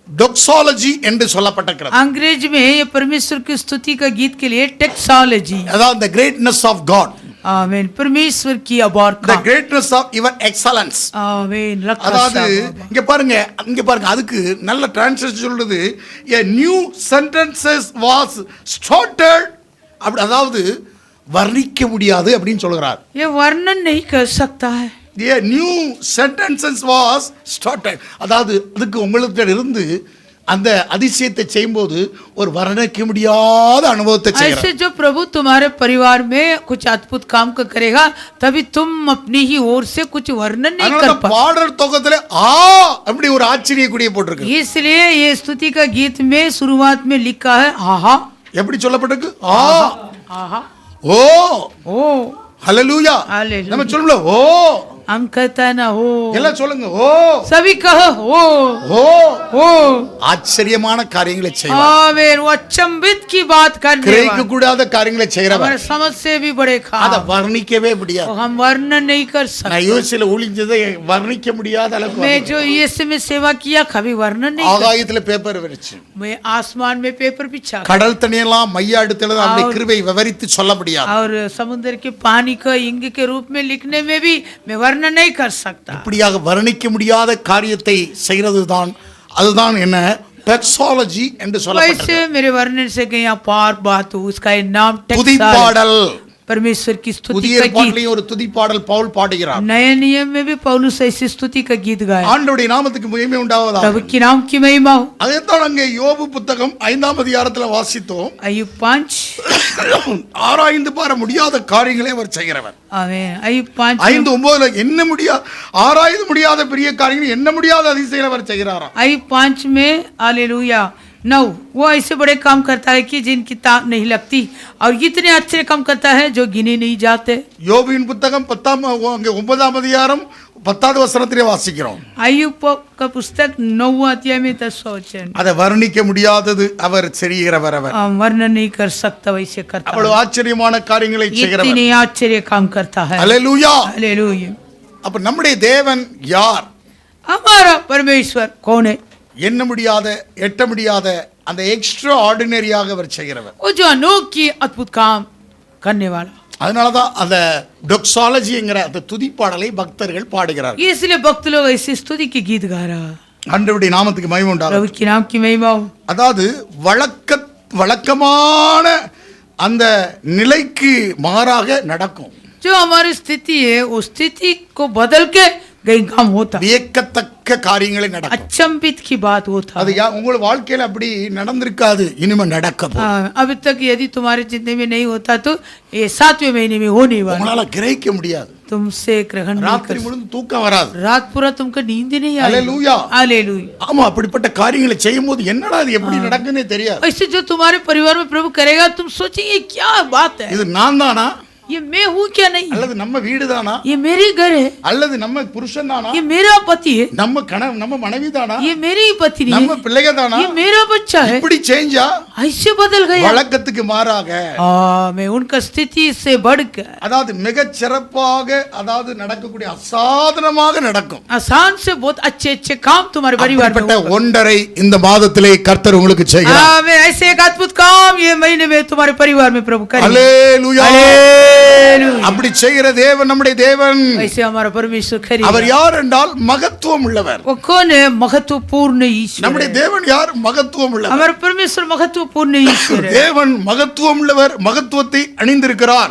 டொக்ஸாலஜி என்று சொல்லப்பட்டிருக்கிறது. अंग्रेज में ये परमेश्वर की स्तुति का गीत के लिए टेक्सोलॉजी, அதாவது the greatness of God, आमीन, परमेश्वर की अपार the greatness of your excellence. आमीन। அதாவது இங்க பாருங்க, அதுக்கு நல்ல டிரான்ஸ்லேஷன் சொல்றது a new sentences was started. அப்படி, அதாவது வர்ணிக்க முடியாது அப்படின்னு சொல்கிறார். ये वर्णन नहीं कर सकता है। a new sentences was started. அதாவது அதுக்கு உங்களுக்கு இருந்து அந்த அதிசயத்தை செய்யும்போது ஒரு வர்ணிக்க முடியாத அனுபவத்தை செய்கிறார். ऐसे जो प्रभु तुम्हारे परिवार में कुछ अद्भुत काम को करेगा, तभी तुम अपनी ही ओर से कुछ वर्णन नहीं कर पाओ। பாடல் தொகுதியில அப்படி ஒரு ஆச்சரிய குறியை போட்டிருக்கு. इसलिए ये स्तुति का गीत में शुरुआत में लिखा है आहा। எப்படி சொல்லப்பட்டிருக்கு? आहा, ஓ ओ, ஹalleluya. हालेलुया। நம்ம சொல்லணும் ஓ, हम कहता ना हो, எல்லாம் சொல்லுங்க ஓ, सभी कहो ओ, ஓ. ओ। ஆச்சரியமான காரியங்களை செய்வார். आमीन। वो अचंभित की बात करने கிரகிக்க वाला, கூடாத காரியங்களை செய்றவர். हमारे समझ से भी बड़े அத खास, வர்ணிக்கவே முடியாது. तो हम वर्णन नहीं कर सकते। நான் யூஎஸ்ல ஊழியத்தை வர்ணிக்க முடியாத அளவுக்கு मैं जो यूएसए में सेवा किया, कभी वर्णन नहीं कर। ஆகாயத்துல பேப்பர் விரிச்சு, मैं आसमान में पेपर बिछा கடல் தண்ணியெல்லாம் மையா எடுத்து அவருடைய கிருபை விவரித்து சொல்ல முடியாது. और समुद्र के पानी को इंग के रूप में लिखने में भी मैं वर्णन नहीं कर सकता। இப்படியாக வர்ணிக்க முடியாத காரியத்தை செய்யறதுதான், அதுதான் என்ன டெக்ஸாலஜி என்று சொல்லப்பட்டது. वैसे मेरे वर्णन से कहीं पार बात हो, उसका नाम துதி टेक्सोलॉजी। பாடல். परमेश्वर की स्तुति புதிய का गीत, ஏற்பாட்டிலேயும் ஒரு துதிப்பாடல் பவுல் பாடுகிறார். नए नियम में भी पौलुस ऐसी स्तुति का गीत गाया। ஆண்டவருடைய நாமத்துக்கு மகிமை உண்டாவதாக. प्रभु की नाम की महिमा हो। அதைத்தான் அங்கே யோபு புத்தகம் 5ஆம் அதிகாரத்துல வாசித்தோம். अय्यूब 5, ஆராய்ந்து பார முடியாத காரியங்களை அவர் செய்கிறவர். आमीन। अय्यूब 5, 5:9 என்ன முடியாது, ஆராய்ந்து முடியாத பெரிய காரியங்கள், என்ன முடியாத அதிசயங்களை அவர் செய்கிறாராம். अय्यूब 5 में हालेलुया 9, वो ऐसे बड़े काम करता है कि जिनकी ताक नहीं लगती, और इतने अच्छे काम करता है जो गिने नहीं जाते। யோபுவின் புத்தகம் 9ஆம் அதிகாரம் 10வது வசனத்திலே வாசிக்கிறோம். अय्यूब का पुस्तक 9वां अध्याय में 10वां वचन। அதை வர்ணிக்க முடியாதது அவர் செய்கிறவர். அவர் वर्णन नहीं कर सकता वैसे करता है। அவ்வளவு ஆச்சரியமான காரியங்களை செய்கிறவர். इतने आश्चर्य काम करता है। அல்லேலூயா. हालेलुया। அப்ப நம்முடைய தேவன் யார்? हमारा परमेश्वर कौन है? என்ன முடியாத, எட்ட முடியாத அந்த எக்ஸ்ட்ரா ஆர்டினரியாக அவர் செய்கிறவர். वो जो अनोखी अद्भुत काम करने वाला। அதனாலதான் அந்த டொக்ஸாலஜிங்கிற அந்த துதிப்பாடலை பக்தர்கள் பாடுகிறார்கள். इसलिए भक्त लोग ऐसे स्तुति के गीत गा रहा। ஆண்டவருடைய நாமத்துக்கு மகிமை உண்டாகட்டும். प्रभु की नाम की महिमा हो। அதாவது வழக்கமான அந்த நிலைக்கு மாறாக நடக்கும். जो हमारी स्थिति है उस स्थिति को बदल के कहीं काम होता, வியக்கத்தக்க காரியங்களை நடக்கும். अचंभित की बात होता। அது உங்கள் வாழ்க்கையில அப்படி நடந்திருக்காது, இனிமே நடக்க போகுது. अभी तक यदि तुम्हारे जिंदगी में नहीं होता तो ये 7वें महीने में होने वाला। உங்களால கிரகிக்க முடியாது. तुमसे ग्रहण नहीं ராத்திரி कर, முழுதும் தூக்கம் வராது. रात पूरा तुमको नींद नहीं आई। அல்லேலூயா. हालेलुया। ஆமா, அப்படிப்பட்ட காரியங்களை செய்யும்போது என்னடா இது எப்படி நடக்குன்னே தெரியாது. ऐसे जो तुम्हारे परिवार में प्रभु करेगा, तुम सोचेंगे क्या बात है, இது நான் தானா, ये मैं हूँ क्या नहीं, அல்லது நம்ம வீடு தானா, ये मेरी घर है, அல்லது நம்ம புருஷன் தானா, ये मेरा पति है, நம்ம மனைவி தானா, ये मेरी पत्नी நம்ம है, பிள்ளைங்க தானா, ये मेरा बच्चा है। இப்படி சேஞ்சா ऐसे बदल गया। வழக்கத்துக்கு மாறாக मैं उनका स्थिति से बढ़कर அதாவது மிகச் சிறப்பாக, அதாவது நடக்கக்கூடிய அசாதாரணமாக நடக்கும். आसान से बहुत अच्छे अच्छे काम तुम्हारे परिवार में அப்படிப்பட்ட होगा। ஒன்றரை இந்த மாதத்திலே கர்த்தர் உங்களுக்கு செய்கிறார். मैं ऐसे एक अद्भुत काम ये महीने में तुम्हारे परिवार में प्रभु करेगा। அல்லேலூயா. हालेलुया। அப்படி செய்கிற தேவன் நம்முடைய தேவன். ऐसे हमारा परमेश्वर அவர் करेगा। யார் என்றால் மகத்துவம் உள்ளவர். वो कौन है? महत्वपूर्ण ईश्वर நம்முடைய है। தேவன் யார்? மகத்துவம் உள்ளவர். हमारा परमेश्वर महत्वपूर्ण ईश्वर है। தேவன் மகத்துவம் உள்ளவர், மகத்துவத்தை அணிந்திருக்கிறார்.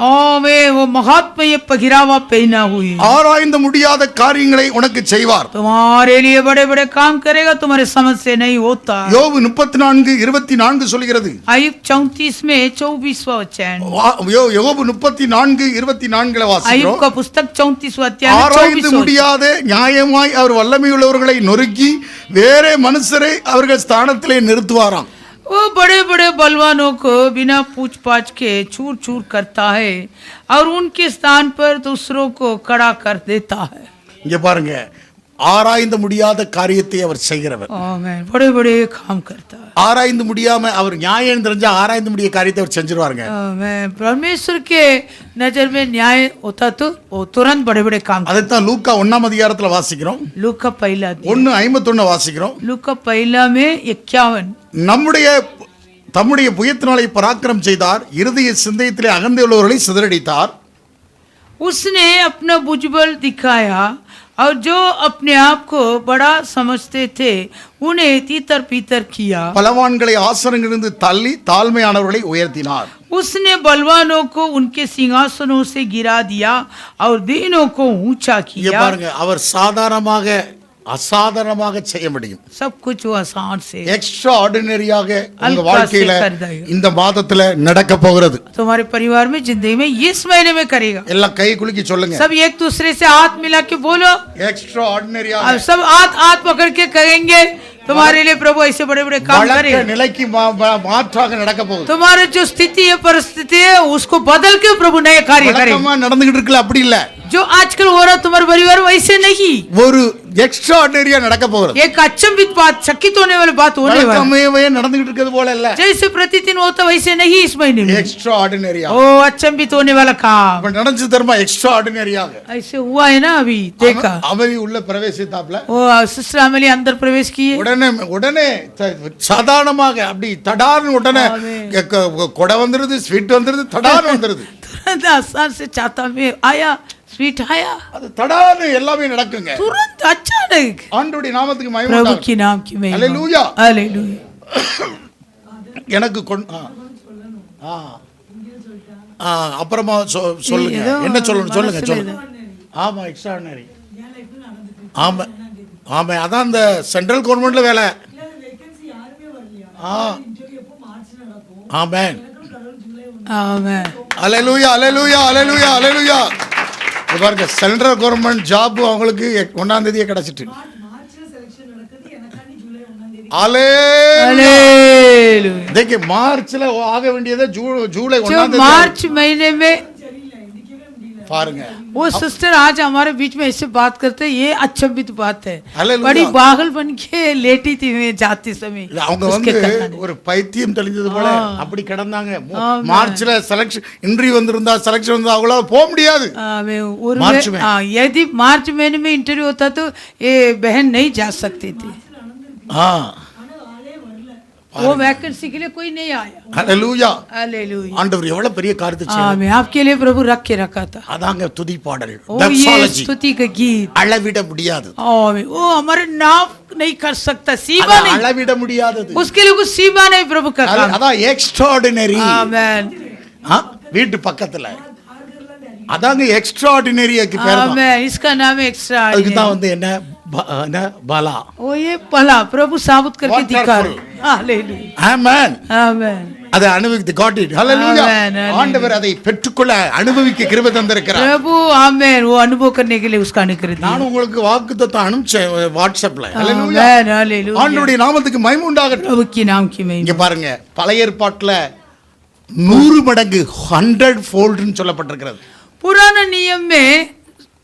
वो महात्म्य पहरावा पहना हुई, ஆராய்ந்து முடியாத காரியங்களை உனக்கு செய்வார். तुम्हारे लिए बड़े बड़े काम करेगा, तुम्हारे समझ से नहीं होता। யோபு 34:24 சொல்கிறது. अय्यूब 34 में 24वां वचन। யோபு 34:24 अय्यूब வாசிக்கிறோம். का पुस्तक 34वां अध्याय में ஆராய்ந்து 24वां முடியாத நியாயமாய் அவர் வல்லமையுள்ளவர்களை நொறுக்கி வேற மனுஷரை அவர்கள் ஸ்தானத்திலே நிறுத்துவாராம். वो बड़े बड़े बलवानों को बिना पूछ पाछ के चूर चूर करता है और उनके स्थान पर दूसरों को खड़ा कर देता है। இங்க பாருங்க, ஆராய்ந்து முடியாத காரியத்தை அவர் செய்கிறவர். आमीन। बड़े बड़े काम करता है। ஆராய்ந்து முடியாம அவர் நியாயம் தெரிஞ்சா ஆராய்ந்து முடிய காரியத்தை அவர் செஞ்சிருவாருங்க. आमीन। परमेश्वर के नजर में न्याय होता तो वो तुरंत बड़े बड़े काम। அதைத்தான் லூக்கா 1ஆம் அதிகாரத்துல வாசிக்கிறோம். लूका पहला अध्याय। 1:51 வாசிக்கிறோம். लूका पहला में 51। தம்முடைய புயத்தினாலே பராக்கிரம் செய்தார், இருதய சிந்தையத்திலே அகந்தையுள்ளவர்களை சிதறடித்தார். उसने अपना भुजबल दिखाया और जो अपने आप को बड़ा समझते थे उन्हें तीतर पीतर किया। பலவான்களை ஆசனங்களிலிருந்து தள்ளி தாழ்மையானவர்களை உயர்த்தினார். उसने बलवानों को उनके सिंहासनों से गिरा दिया और दीनों को ऊंचा இங்க किया। பாருங்க, அவர் சாதாரணமாக அசாதாரணமாக செய்ய முடியும். सब कुछ वो आसान से எக்ஸ்ட்ரா ஆர்டினரியாக உங்க அல்பா வாழ்க்கையில से कर देगा। இந்த மாதத்துல நடக்க போகிறது. तुम्हारे परिवार में जिंदगी में इस महीने में करेगा। எல்லாம் கை குலுக்கி சொல்லுங்க, सब एक दूसरे से हाथ मिला के बोलो, எக்ஸ்ட்ரா ஆர்டினரியாக अब सब हाथ हाथ पकड़ के करेंगे। तुम्हारे लिए प्रभु ऐसे बड़े बड़े काम வழக்க करेगा। நிலைக்கு மாற்றாக நடக்க போகுது. तुम्हारे जो स्थिति है परिस्थिति है उसको बदल के प्रभु नए कार्य करेगा। வழக்கமா நடந்துகிட்டு இருக்கல, அப்படி இல்ல. जो आजकल हो रहा तुम्हारे परिवार में वैसे नहीं, ஒரு எக்ஸ்ட்ரா ஆர்டினரியா நடக்க போகிறது. एक अचंभित बात, चकित होने वाली बात होने वाली। வழக்கமாவே நடந்துகிட்டு இருக்கிறது போல இல்ல, जैसे प्रतिदिन होता वैसे नहीं इस महीने में। எக்ஸ்ட்ரா ஆர்டினரியா ओ अचंभित होने वाला काम அப்ப நடந்து தருமா எக்ஸ்ட்ரா ஆர்டினரியாக. ऐसे हुआ है ना, अभी देखा। அவரி உள்ள பிரவேசித்தாப்ல ओ सिस्टर अमेली अंदर प्रवेश किए, உடனே சாதாரணமாக அப்படி தடார்னு உடனே கொடை வந்துருது, ஸ்வீட் வந்துருது, தடார்னு வந்துருது. तुरंत आसान से चाहता में आया, स्वीट आया, அது தடார்னு எல்லாமே நடக்குங்க. तुरंत अचानक। ஆண்டவருடைய நாமத்துக்கு மகிமை प्रभु உண்டாகட்டும். की नाम की महिमा। हालेलुया। हालेलुया। எனக்கு அப்புறமா சொல்லுங்க, ஏதோ என்ன சொல்லணும் சொல்லுங்க மனசுல சொல்லுங்க. ஆமா, எக்ஸ்ட்ராடினரி. ஆமா ஆமா, அதான் இந்த சென்ட்ரல் கவர்மெண்ட்ல வேலை. ஆமென். ஆமென். அல்லேலூயா அல்லேலூயா அல்லேலூயா அல்லேலூயா. பாருங்க, சென்ட்ரல் கவர்மெண்ட் ஜாப் அவங்களுக்கு 1ஆம் தேதியே கிடைச்சிட்டு. हालेलुया। देखिए மார்ச்ல ஆக வேண்டியது ஜூலை 1ஆம் தேதி मार्च महीने में பாருங்க. वो सिस्टर आज हमारे बीच में ऐसे बात करते, ये अचंभित बात है। हालेलुया। बड़ी पागल बन के लेटी थी मैं जाते समय। அவங்க வந்து ஒரு பைத்தியம் தெளிஞ்சது போல அப்படி கிடந்தாங்க. மார்ச்ல செலக்ஷன் இன்டர்வியூ வந்திருந்தா, செலக்ஷன் வந்தா அவங்களால போக முடியாது. यदि मार्च महीने में इंटरव्यू होता तो ये बहन नहीं जा सकती थी। वो वैकेंसी के लिए कोई नहीं आया। Hallelujah hallelujah. ஆண்டவர் எவ்வளவு பெரிய காரியத்தை செய்தார். आमीन। आपके लिए प्रभु रख के रखा था। அதாங்க துதி பாடல், ओ ये டாக்ஸாலஜி. स्तुति का गीत அளவிட முடியாது. आमीन। वो हमारे नाम नहीं कर सकता, सीमा नहीं, அளவிட முடியாதது. उसके लिए कुछ सीमा नहीं प्रभु का काम। அதான் எக்ஸ்ட்ராடினரி. आमीन। வீட்டு பக்கத்துல அதாங்க எக்ஸ்ட்ராடினரிக்கு பேர் தான். आमीन। इसका नाम एक्स्ट्रा அதுக்கு தான் வந்து என்ன பாலா. ओ ये भला प्रभु साबित करके दिखा रहे। हालेलुया। ஆமென். आमीन। அதை அனுபவித்து got it. Hallelujah. Amen, amen. ஆண்டவர் அதை பெற்றுக்கொள்ள அனுபவிக்க கிருபை தந்திருக்கிறார். प्रभु आमीन। वो अनुभव करने के लिए उसका अनुग्रह दिया। நான் உங்களுக்கு வாக்குத்தத்தம் அனுப்பிச்சேன் வாட்ஸ்அப்ல. ஹalleluya. आमीन। हालेलुया। ஆண்டவருடைய நாமத்துக்கு மகிமை உண்டாகட்டும். प्रभु के नाम की महिमा। இங்க பாருங்க, பழைய ஏற்பாட்டுல 100 மடங்கு 100 foldன்னு சொல்லப்பட்டிருக்கிறது. पुराना नियम में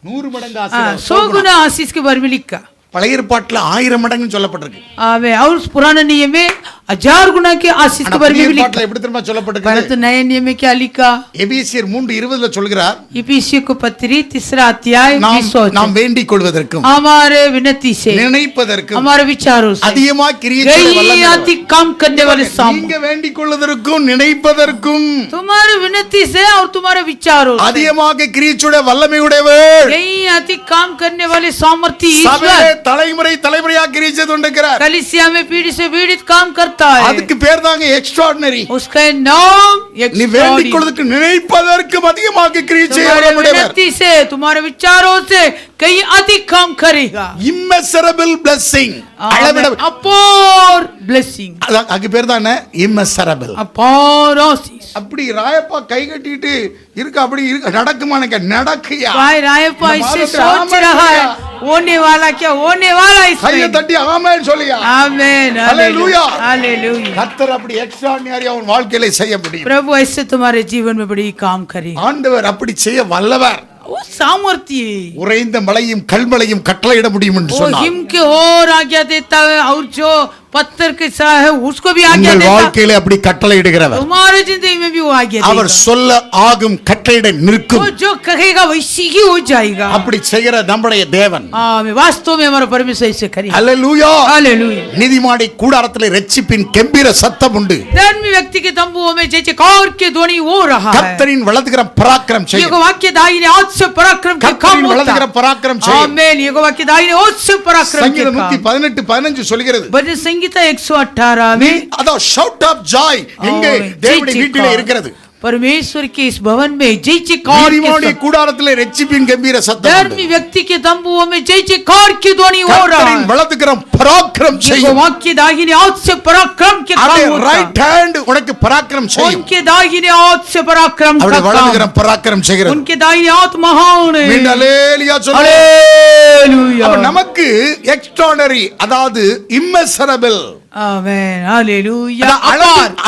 100 மடங்கு 100 गुना आशीष के बारे में लिखा। பழைய ஏற்பாட்டுல 1000 மடங்குன்னு சொல்லப்பட்டிருக்கு. आमीन। और पुराना नियम में 1000 गुना के आशीष के बारे में भी लिखा। எப்படி தெரியுமா சொல்லப்பட்டிருக்கு? परंतु नए नियम में क्या लिखा? எபேசியர் 3:20ல சொல்கிறார், इफिसियों को पत्री 3 अध्याय 20 நாம் வேண்டிக் கொள்வதற்கும் हमारे विनती से, நினைப்பதற்கும் हमारे विचारों से அதிகமாக கிரியை செய்ய வல்லவர். अति काम करने वाले साम। நீங்க வேண்டிக் கொள்வதற்கும் நினைப்பதற்கும் तुम्हारे विनती से और तुम्हारे विचारों से அதிகமாக கிரியையுடைய வல்லமை உடையவர். यही अति काम करने वाले सामर्थ्य சபையிலே ईश्वर தலைமுறை தலைமுறையாக கிரியை செய்து கொண்டிருக்கிறார். कलीसिया में पीढ़ी से पीढ़ी काम करता है। அதுக்கு பேர் தாங்க எக்ஸ்ட்ராடினரி. उसका नाम நீ வேண்டிக் एक्स्ट्राऑर्डिनरी। கொள்வதற்கு நினைப்பதற்கும் அதிகமாக கிரியை செய்ய तुम्हारे வல்லவர். विनती से, तुम्हारे विचारों से कई अधिक काम करेगा। immeasurable blessing. அளவிட अपार ब्लेसिंग, அதுக்கு பேர் தானே immeasurable. अपार आशीष। அப்படி ராயப்பா கை கட்டிட்டு இருக்க, அப்படி இருக்க நடக்குமானக்க நடக்கையா? भाई रायप्पा இந்த इससे மாதத்துல सोच ஆமென் रहा है, சொல்லியா? होने वाला क्या होने वाला கையை इसमें। தட்டி ஆமென் சொல்லியா? आमीन। हालेलुया। हालेलुया। கர்த்தர் அப்படி எக்ஸ்ட்ராடினரி அவன் வாழ்க்கையில செய்ய முடியும். प्रभु ऐसे तुम्हारे जीवन में बड़ी काम करेगा। ஆண்டவர் அப்படி செய்ய வல்லவர். वो सामर्थ्य है। உறைந்த மலையும் கல்மலையும் கட்டளையிட முடியும் என்று वो சொன்னார். हिम के और आज्ञा देता है, और जो पत्थर के सा है उसको भी आज्ञा உங்கள் देता है। வாழ்க்கையில அப்படி கட்டளையிடுகிறவர். तुम्हारे जिंदगी में भी वो आज्ञा அவர் देगा। சொல்ல ஆகும் கட்டளையிட நிற்கும். वो जो कहेगा वैसी ही हो जाएगा। அப்படி செய்கிற நம்முடைய தேவன். आमीन। वास्तव में हमारा परमेश्वर ऐसे करेगा। அல்லேலூயா. हालेलुया। நீதிமானை கூடாரத்திலே இரட்சிப்பின் கெம்பீர சத்தம் உண்டு. धर्मी व्यक्ति के तंबुओं में जैसे कार के ध्वनि हो रहा है। கர்த்தரின் வலதுகரம் பராக்கிரம் செய்யும். यहोवा के दाहिने हाथ से पराक्रम के काम கர்த்தரின் होता है। வலதுகரம் பராக்கிரம் செய்யும். आमीन। यहोवा के दाहिने हाथ से पराक्रम के சங்கீதம் काम। 118:15 சொல்கிறது. भजन संगीता 118 में அதான் shout of joy எங்கே தேவனுடைய வீட்டிலே இருக்கிறது. परमेश्वर के इस भवन में जय जयकार के நீதிமானுடைய கூடாரத்திலே இரட்சிப்பின் கம்பீர சத்தம் உண்டு. धर्मी व्यक्ति के तंबुओं में जय जयकार की ध्वनि हो रहा கர்த்தரின் है। வலதுகரம் பராக்கிரம் செய்யும். यहोवा के दाहिने हाथ से पराक्रम के काम அவருடைய होता है। ரைட் ஹேண்ட் உனக்கு பராக்கிரம் செய்யும். उनके दाहिने हाथ से पराक्रम का அவருடைய काम। வலதுகரம் பராக்கிரம் செய்கிறது. उनके दाहिने हाथ महान है। மீண்டும் அல்லேலூயா சொல்லுங்க. हालेलुया। அப்ப நமக்கு எக்ஸ்ட்ராடினரி, அதாவது இம்மெசரபிள். आमीन। हालेलुया।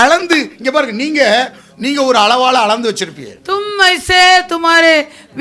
அளந்து இங்க பாருங்க, நீங்க ஒரு அளவால அளந்து வச்சிருப்பீங்க. तुम ऐसे तुम्हारे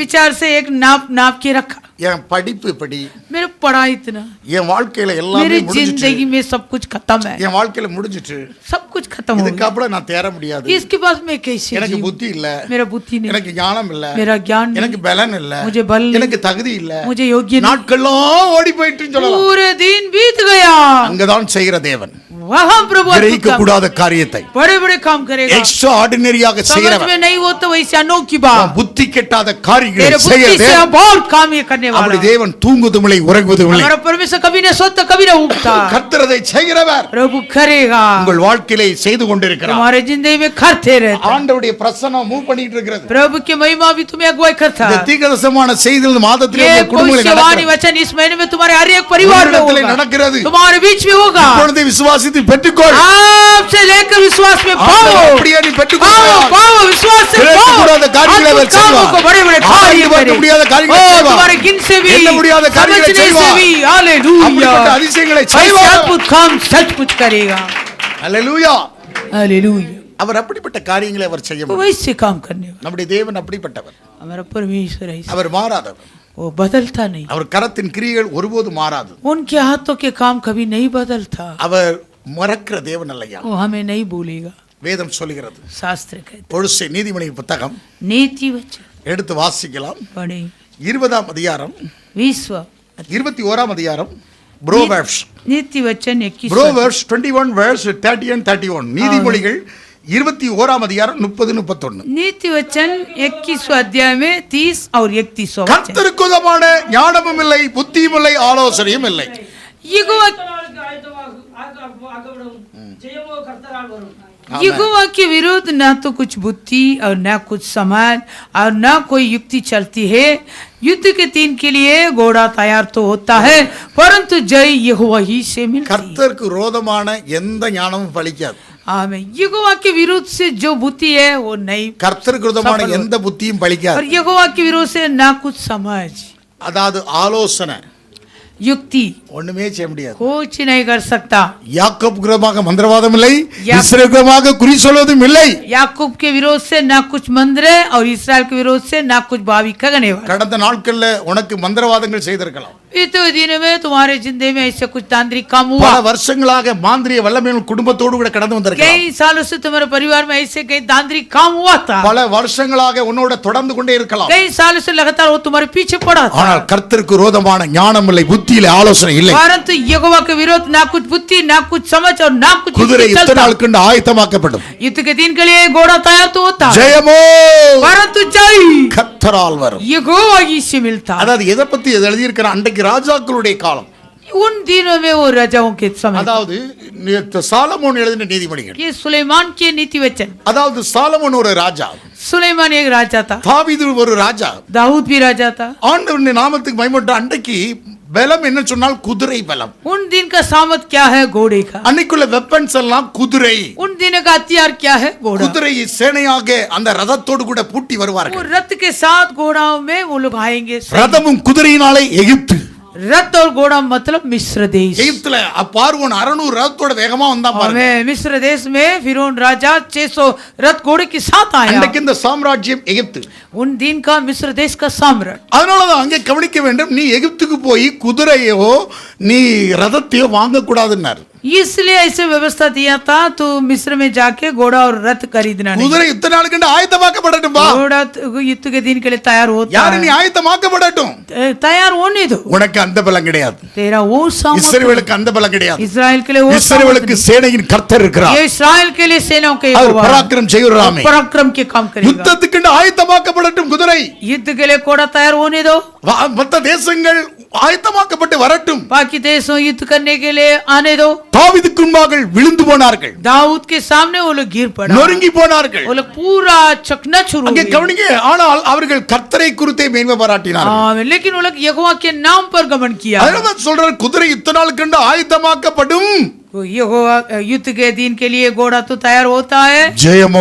विचार से एक नाप नाप के रखा। என் படிப்பு படி, मेरे पढ़ा इतना, என் வாழ்க்கையில எல்லாமே मेरी முடிஞ்சிட்டு, जिंदगी में सब कुछ खत्म है। என் வாழ்க்கையில முடிஞ்சிட்டு, सब कुछ खत्म हो இதுக்கு गया। அப்புறம் நான் தேற முடியாது. इसके पास मैं कैसे எனக்கு जीऊं? புத்தி இல்ல, मेरा बुद्धि नहीं, எனக்கு ஞானம் இல்ல, मेरा ज्ञान नहीं, எனக்கு பலன் இல்ல, मुझे बल नहीं, எனக்கு தகுதி இல்ல, मुझे योग्य नहीं। நாட்கள்லாம் ஓடி போயிட்டுன்னு சொல்லலாம். पूरे दिन बीत गया। அங்கதான் செய்கிற தேவன். वहाँ प्रभु கிரகிக்க கூடாத காரியத்தை बड़े बड़े काम करेगा எக்ஸ்ட்ரா ஆர்டினரியாக समझ செய்கிறவர் में नहीं हो तो वैसे अनोखी बात புத்தி கெட்டாத तेरे காரியங்களை बुद्धि செய்ய से बहुत काम ये करने அப்படி वाला தேவன் தூங்குவதுமில்லை உறங்குவதுமில்லை हमारा परमेश्वर कभी न सोता कभी न उठता கர்த்தர் அதை செய்கிறவர் प्रभु करेगा உங்கள் வாழ்க்கையிலே செய்து கொண்டிருக்கிறார் तुम्हारे जिंदगी में करते रहते ஆண்டவருடைய பிரசன்னம் மூவ் பண்ணிட்டு இருக்கிறது प्रभु की महिमा भी तुम्हें अगुवाई करता இந்த தீர்க்கதரிசனமான செய்திகள் மாதத்திலே ये உங்கள் குடும்பங்களில் भविष्यवाणी நடக்கிறது वचन इस महीने में तुम्हारे हर एक परिवार में உங்களிடத்திலே होगा நடக்கிறது तुम्हारे बीच में होगा இப்பொழுது விசுவாசித்து பெற்றுக்கொள் आपसे लेकर विश्वास में ஆண்டவர் पाओ அப்படியே நீ पाओ பெற்றுக்கொள் पाओ विश्वास से கிரகிக்க पाओ கூடாத காரியங்களை அவர் अद्भुत कामों செய்வார் को बड़े बड़े ஆராய்ந்து कार्य பார்க்க करे முடியாத காரியங்களை ओ செய்வார் तुम्हारे गिन से भी எண்ண முடியாத காரியங்களை समझने से செய்வார் भी हालेलुया அப்படிப்பட்ட அதிசயங்களை ऐसे செய்வார் अद्भुत काम सचमुच करेगा ஹalleluya हालेलुया அவர் அப்படிப்பட்ட காரியங்களை அவர் செய்ய वो முடியும் वैसे काम करने वाला நம்முடைய தேவன் அப்படிப்பட்டவர் हमारा परमेश्वर ऐसा அவர் மாறாதவர் वो बदलता नहीं அவர் கரத்தின் கிரியைகள் ஒருபோதும் மாறாது उनके हाथों के काम कभी नहीं बदलता அவர் மறக்கிற தேவன் அல்லையா वो हमें नहीं भूलेगा வேதம் சொல்கிறது शास्त्र कहते பொழுசை நீதிமொழி புத்தகம் नीति वचन எடுத்து வாசிக்கலாம் पढ़े 20ஆம் அதிகாரம் विश्व 21ஆம் அதிகாரம் ப்ரோவெர்ப்ஸ் नीति वचन 21 ப்ரோவெர்ப்ஸ் 21 verse 30 and 31 நீதிமொழிகள் 21ஆம் அதிகாரம் 30 31 नीति वचन 21 अध्याय में 30 और 31 वचन கர்த்தருக்கு உதமான ஞானமும் இல்லை புத்தியும் இல்லை ஆலோசனையும் இல்லை यहोवा के विरुद्ध ना तो कुछ बुद्धि और ना कुछ समाज और ना कोई युक्ति चलती है युद्ध के दिन के लिए घोड़ा तैयार तो होता है परंतु जय यहोवा ही से मिलती है கர்த்தருக்கு விரோதமான எந்த ஞானமும் பலிக்காது आमीन यहोवा के विरुद्ध से जो बुद्धि है वो नहीं கர்த்தருக்கு விரோதமான எந்த புத்தியும் பலிக்காது और यहोवा के विरोध से ना कुछ समझ அதாவது ஆலோசனை युक्ति ஒண்ணுமே செய்ய முடியாது कुछ नहीं कर सकता யாக்கோபு விரோதமாக மந்திரவாதம் இல்லை இஸ்ரவேல் விரோதமாக குறி சொல்வதும் இல்லை याकूब के विरोध से ना कुछ मंत्र और इसराइल के विरोध से ना कुछ भावी करने वाला கடந்த நாட்கள்ல உனக்கு மந்திரவாதங்கள் செய்திருக்கலாம் इतने दिन में तुम्हारे जिंदगी में ऐसे कुछ तांत्रिक काम हुआ பல வருஷங்களாக மாந்திரிய வல்லமையுள்ள குடும்பத்தோடு கூட கடந்து வந்திருக்கலாம் कई सालों से तुम्हारे परिवार में ऐसे कई तांत्रिक काम हुआ था பல வருஷங்களாக உன்னோட தொடர்ந்து கொண்டே இருக்கலாம் कई सालों से लगातार वो तुम्हारे पीछे पड़ा था ஆனால் கர்த்தருக்கு விரோதமான ஞானம் இல்லை புத்தியில ஆலோசனை இல்லை परंतु यहोवा के विरोध ना कुछ बुद्धि ना कुछ समझ और ना कुछ குதிரை युक्ति இத்தனை चलता நாளுக்கு ஆயத்தமாக்கப்படும் युद्ध के दिन के लिए घोड़ा तैयार तो होता है ஜெயமோ परंतु जय கர்த்தரால் வரும் यहोवा ही से मिलता है அதாவது எதை பத்தி எழுதி இருக்கிற அன்றைக்கு ராஜாக்களுடைய காலம் उन दिनों में वो राजाओं के समय அதாவது சாலமோன் எழுதின நீதிமொழிகள் ये सुलेमान के नीति वचन அதாவது சாலமோன் ஒரு ராஜா सुलेमान एक राजा था தாவீது ஒரு ராஜா दाऊद भी राजा था ஆண்டவருடைய நாமத்துக்கு மகிமைப்பட்ட அன்றைக்கு பலம் என்ன சொன்னால் குதிரை பலம் उन दिन का सामत क्या है घोड़े का அன்னைக்குள்ள வெப்பன்ஸ் எல்லாம் குதிரை उन दिनों का हथियार क्या है घोड़ा குதிரை சேனையாக அந்த ரதத்தோடு கூட பூட்டி वो வருவார்கள் रथ के साथ घोड़ाओं में वो लोग आएंगे ரதமும் குதிரையினாலே எகிப்து रथ और घोड़ा मतलब मिस्र देश எகிப்துல பார்வோன் 600 ரதத்தோட வேகமா வந்தா பாருங்க हमें मिस्र देश में फिरौन राजा 600 रथ घोड़े के साथ आया அன்றைக்கு இந்த சாம்ராஜ்யம் எகிப்து उन दिन का मिस्र देश का सम्राट அதனாலதான் அங்கே கவனிக்க வேண்டும் நீ எகிப்துக்கு போய் குதிரையோ நீ ரதத்தையோ வாங்க கூடாதுன்னாரு इसलिए ऐसे व्यवस्था दिया था तो मिस्र में जाके घोड़ा और रथ खरीदना नहीं குதிரை இத்தனை நாளுக்கு ஆயத்தமாக்கப்படட்டும் பா घोड़ा युद्ध के दिन के लिए तैयार होता யாரு है நீ ஆயத்தமாக்கப்படட்டும் तैयार होने दो உனக்கு அந்த பலம் கிடையாது तेरा वो सामर्थ இஸ்ரவேலுக்கு அந்த பலம் கிடையாது इस्राएल के लिए वो இஸ்ரவேலுக்கு சேனையின் கர்த்தர் இருக்கிறார் ये इस्राएल के लिए सेनाओं के அவர் यहोवा है। பராக்கிரம் செய்கிறாமே पराक्रम के काम करेगा யுத்தத்துக்கு ஆயத்தமாக்கப்படட்டும் குதிரை युद्ध के लिए घोड़ा तैयार होने दो மற்ற தேசங்கள் ஆயத்தமாக்கப்பட்டு வரட்டும் बाकी देशों युद्ध करने के लिए आने दो தாவீதுக்கு முன்பாக விழுந்து போனார்கள் दाऊद के सामने वो लोग गिर पड़ा நொறுங்கி போனார்கள் वो लोग पूरा चकनाचूर हो அங்கே गए। கவனிங்க ஆனால் அவர்கள் கர்த்தரை குறித்தே மேன்மை பாராட்டினார்கள் हाँ, लेकिन वो लोग यहोवा के नाम पर गमन किया அதனால தான் சொல்றார் குதிரை இத்தனை நாள் கண்டு ஆயத்தமாக்கப்படும் वो यहोवा युद्ध के दिन के लिए घोड़ा तो तैयार होता है ஜெயமோ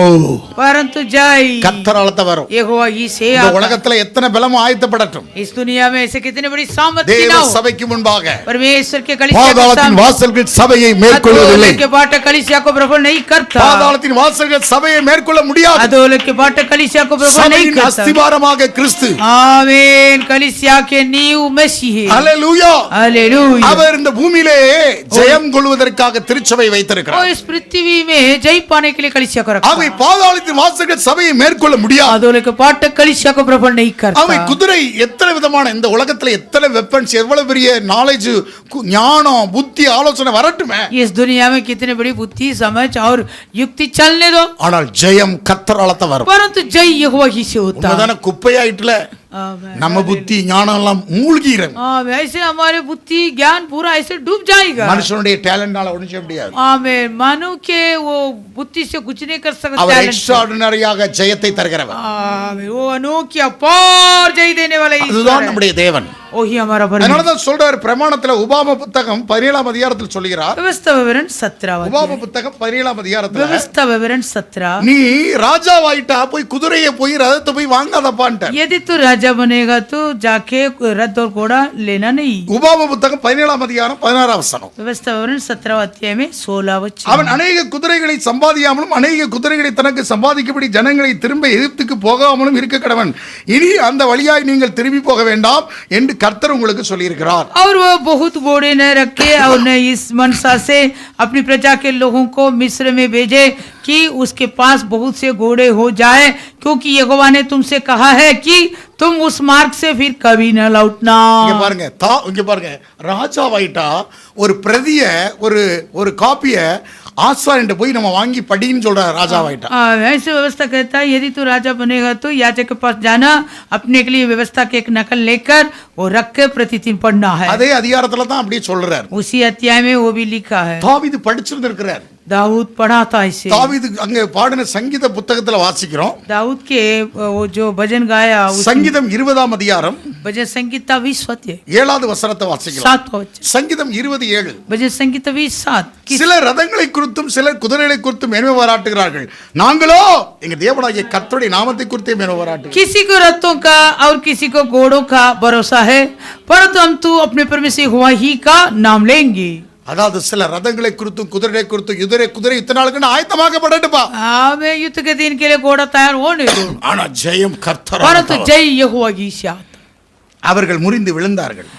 परंतु जय கர்த்தரால தான் வரும் यहोवा ही से இந்த आता है। உலகத்துல எத்தனை பலமும் ஆயத்தப்படட்டும் इस दुनिया में ऐसे कितने बड़ी सामर्थ्य தேவ ना हो சபைக்கு முன்பாக परमेश्वर के कलीसिया के பாதாளத்தின் सामने வாசல்கள் சபையை மேற்கொள்வதில்லை अधोलोक के बाट कलीसिया को प्रबल नहीं करता பாதாளத்தின் வாசல்கள் சபையை மேற்கொள்ள முடியாது अधोलोक के बाट कलीसिया को प्रबल नहीं சபையின் करता அஸ்திபாரமாக கிறிஸ்து आमीन कलीसिया के नींव मसीह அல்லேலூயா हालेलुया அவர் இந்த பூமியிலே ஜெயம் கொள்வதற்கு ஜெயிப்பதற்காக திருச்சபை वो வைத்திருக்கிறார். इस पृथ्वी में जय पाने के लिए कलीसिया को रखा அவை பாதாளத்தின் வாசகர்கள் சபையை மேற்கொள்ள முடியாது. आधोले के पाठक कलीसिया को प्रबल नहीं करता அவை குதிரை எத்தனை விதமான இந்த உலகத்துல எத்தனை வெப்பன்ஸ் எவ்வளவு பெரிய நாலேஜ் ஞானம் புத்தி ஆலோசனை வரட்டுமே, इस दुनिया में कितने बड़ी बुद्धि समझ और युक्ति चलने दो, ஆனால் ஜெயம் கர்த்தரால தான் வரும். परंतु जय यहोवा ही से होता है। உண்மைதான? குப்பையாயிட்டுல आमेन। நம்ம புத்தி ஞானம் எல்லாம் மூழ்கிறோம். ऐसे हमारे बुद्धि ज्ञान पूरा ऐसे डूब जाएगा। மனுஷனுடைய டேலண்டால ஒண்ணும் செய்ய முடியாது. आमेन। मानव के वो बुद्धि से कुछ नहीं कर सकता। அவர் எக்ஸ்ட்ராऑर्डिनरीயாக ஜெயத்தை தருகிறவர். आमेन। वो अनोखी अपार जय देने वाला ईश्वर அதுதான் है। நம்முடைய தேவன். वही हमारा அதனால परमेश्वर। தான் சொல்றார் பிரமாணத்துல உபாம புத்தகம் 17ஆம் அதிகாரத்தில் சொல்கிறார். व्यवस्था विवरण 17 உபாம புத்தகம் 17ஆம் அதிகாரத்துல व्यवस्था विवरण 17। நீ ராஜாவாயிட்டா போய் குதிரையை போய் ரதத்தை போய் வாங்காதப்பான்ட்டார். यदि तू राजा बनेगा तो जाके रथ और घोड़ा लेना नहीं। உபாம புத்தகம் 17ஆம் அதிகாரம் 16ஆம் வசனம். व्यवस्था विवरण 17 अध्याय में 16 वचन। அவன் அநேக குதிரைகளை சம்பாதியாமலும் அநேக குதிரைகளை தனக்கு சம்பாதிக்கும்படி ஜனங்களை திரும்ப எகிப்துக்கு போகாமலும் இருக்க கடவன். இனி அந்த வழியாய் நீங்கள் திரும்பி போக வேண்டாம் என்று கர்த்தர் உங்களுக்கு சொல்லியிருக்கிறார். और वह बहुत घोड़े न रखे और न इस मनसा से अपनी प्रजा के लोगों को मिस्र में भेजे कि उसके पास बहुत से घोड़े हो जाए, क्योंकि यहोवा ने तुमसे कहा है कि तुम उस मार्ग से फिर कभी न लौटना। இங்க பாருங்க இங்க பாருங்க ராஜாவாயிட்டா ஒரு பிரதிய ஒரு காப்பிய ஆசாரிட்ட போய் நம்ம வாங்கி படின்னு சொல்ற ராஜாவாயிட்டா. ऐसे व्यवस्था कहता है यदि तू राजा बनेगा तो याजक के पास जाना, अपने के लिए व्यवस्था की एक नकल लेकर वो रख के प्रतिदिन पढ़ना है। அதே அதிகாரத்துல தான் அப்படியே சொல்றார். उसी अध्याय में वो भी लिखा है। தாவீது படிச்சிருந்திருக்கிறார். दाऊद पढ़ा था इसे। தாவீது அங்க பாடின சங்கீத புத்தகத்துல வாசிக்கிறோம். दाऊद के वो जो भजन गाया சங்கீதம் 20ஆம் அதிகாரம் भजन संगीता 20 अध्याय 7வது வசனத்தை வாசிக்கலாம். 7 वचन। சங்கீதம் 27. भजन संगीता 20:7। சில ரதங்களை குறித்தும் சிலர் குதிரைகளை குறித்தும் மேன்மை பாராட்டுகிறார்கள், நாங்களோ எங்க தேவனாகிய கர்த்தருடைய நாமத்தை குறித்தே மேன்மை பாராட்டுகிறோம். किसी को रथों का और किसी को घोड़ों का भरोसा है, परंतु हम तो अपने परमेश्वर यहोवा ही का नाम लेंगे। அதாவது சில ரதங்களை குறித்தும் குதிரைகளை குறித்தும் குதிரை இத்தனை நாளுக்கு ஆயத்தமாக்கப்படட்டுப்பா. हमें युद्ध के दिन के लिए घोड़ा तैयार होने दो, ஆனா ஜெயம் கர்த்தரால். परंतु जय यहोवा की से आता। அவர்கள் முறிந்து விழுந்தார்கள்,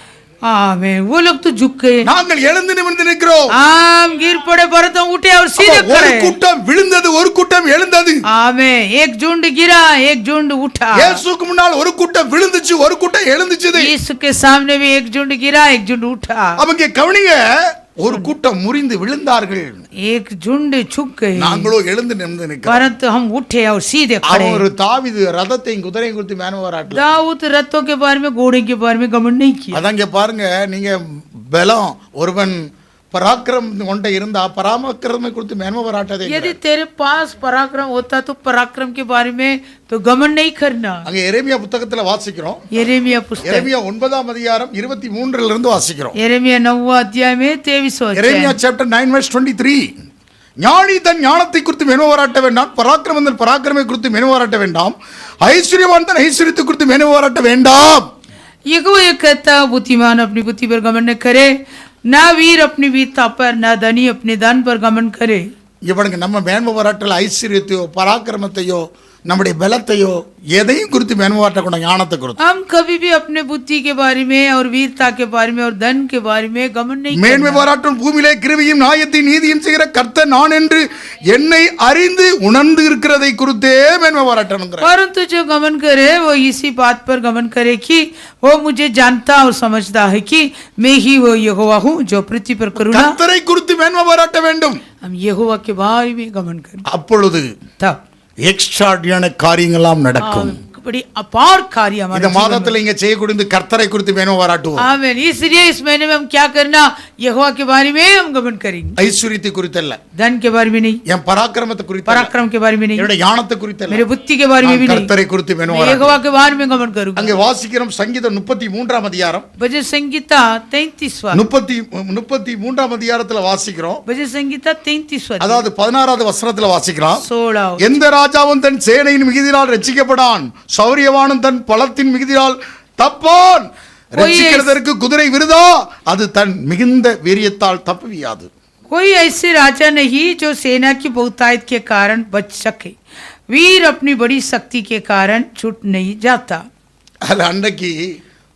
आमेन। वो लोग तो झुक गए, நாங்கள் எழுந்து நிமிர்ந்து நிற்கிறோம். हम गिर पड़े परंतु हम उठे और सीधे அப்ப ஒரு खड़े। கூட்டம் விழுந்தது, ஒரு கூட்டம் எழுந்தது. आमेन। एक झुंड गिरा, एक झुंड उठा। இயேசுவுக்கு முன்னால் ஒரு கூட்டம் விழுந்துச்சு, ஒரு கூட்டம் எழுந்துச்சு. यीशु के सामने भी एक झुंड गिरा, एक झुंड उठा। அவங்க கவனிங்க, ஒரு கூட்டம் முறிந்து விழுந்தார்கள், एक झुंड झुक गए, நாங்களோ எழுந்து நிமிர்ந்து நிற்கிறோம். परंतु हम उठे और सीधे खड़े। அவர் தாவீது ரதத்தையும் குதிரையும் குறித்து மேன்மை பாராட்டல. दाऊद रथों के बारे में घोड़े के बारे में घमंड नहीं किया। அதான் இங்க பாருங்க, நீங்க பலம் ஒருவன் पराक्रम கொண்ட இருந்தா பராக்கிரமை குறித்து மேன்மை பாராட்டாதே. यदि तेरे पास पराक्रम होता तो पराक्रम के बारे में तो घमंड नहीं करना। அங்க எரேமியா புத்தகத்துல வாசிக்கிறோம். यिर्मयाह पुस्तक எரேமியா 9ஆம் அதிகாரம் 23 இருந்து வாசிக்கிறோம். यिर्मयाह 9वां अध्याय में 23वां எரேமியா वचन। chapter 9 verse 23. ஞானி தன் ஞானத்தை குறித்து மேன்மை பாராட்ட வேண்டாம், பராக்கிரமன் தன் பராக்கிரமை குறித்து மேன்மை பாராட்ட வேண்டாம், ஐஸ்வர்யவான் தன் ஐஸ்வர்யத்தை குறித்து மேன்மை பாராட்ட வேண்டாம். यहोवा ये कहता, बुद्धिमान अपनी बुद्धि पर घमंड न करे, ना वीर अपनी वीरता पर, ना धनी अपने धन पर घमंड करे। இங்க பாருங்க, நம்ம மேன்மை பாராட்டல ஐஸ்வர்யத்தையோ பராக்கிரமத்தையோ நம்முடைய பலத்தையோ எதையும் குறித்து மேன்மை பாராட்டக்கூடாது, ஞானத்தை குறித்து. हम कभी भी अपने बुद्धि के बारे में और वीरता के बारे में और धन के बारे में घमंड नहीं மேன்மை करना। பாராட்டும் பூமியிலே கிருபையும் நியாயத்தையும் நீதியும் செய்கிற கர்த்தர் நான் என்று என்னை அறிந்து உணர்ந்து இருக்கிறதை குறித்தே மேன்மை பாராட்டணுங்கிற. परंतु जो घमंड करे वो इसी बात पर घमंड करे कि वो मुझे जानता और समझता है कि मैं ही वो यहोवा हूँ जो पृथ्वी पर करूँगा। கர்த்தரை குறித்து மேன்மை பாராட்ட வேண்டும். हम यहोवा के बारे में घमंड करें, அப்பொழுது तब எக்ஸ்ட்ராடினரி காரியங்கள்லாம் நடக்கும். बड़ी अपार कार्य हमारे இந்த जीवन में। மாதத்துல இங்க செய்யக்கூடிய கர்த்தரை குறித்து மேன்மை பாராட்டுவோம். आमीन। इसलिए इस महीने में हम क्या करना, यहोवा के बारे में हम घमंड करेंगे, ஐஸ்வர்யத்தை குறித்து அல்ல, धन के बारे में नहीं, என் பராக்கிரமத்தை குறித்து அல்ல, पराक्रम के बारे में नहीं, என்னுடைய ஞானத்தை குறித்து அல்ல, मेरे बुद्धि के बारे में भी नहीं, கர்த்தரை குறித்து மேன்மை मैं பாராட்டுவோம். यहोवा के बारे में घमंड करूंगा। அங்கே வாசிக்கிறோம் சங்கீதம் 33ஆம் அதிகாரம் भजन संगीता 33वां 33ஆம் அதிகாரத்துல வாசிக்கிறோம். भजन संगीता 33वां அதாவது 16வது வசனத்துல வாசிக்கிறோம். 16 எந்த ராஜாவும் தன் சேனையின் மிகுதியால் ரட்சிக்கப்படான், சௌரியவானும் தன் பலத்தின் மிகுதியால் தப்பான். ரட்சிக்கிறதற்கு குதிரை விருதா, அது தன் மிகுந்த வீரியத்தால் தப்புவியாது. कोई ऐसे राजा नहीं जो सेना की बहुतायत के कारण बच सके, वीर अपनी बड़ी शक्ति के कारण छूट नहीं जाता। அதுல அன்றைக்கு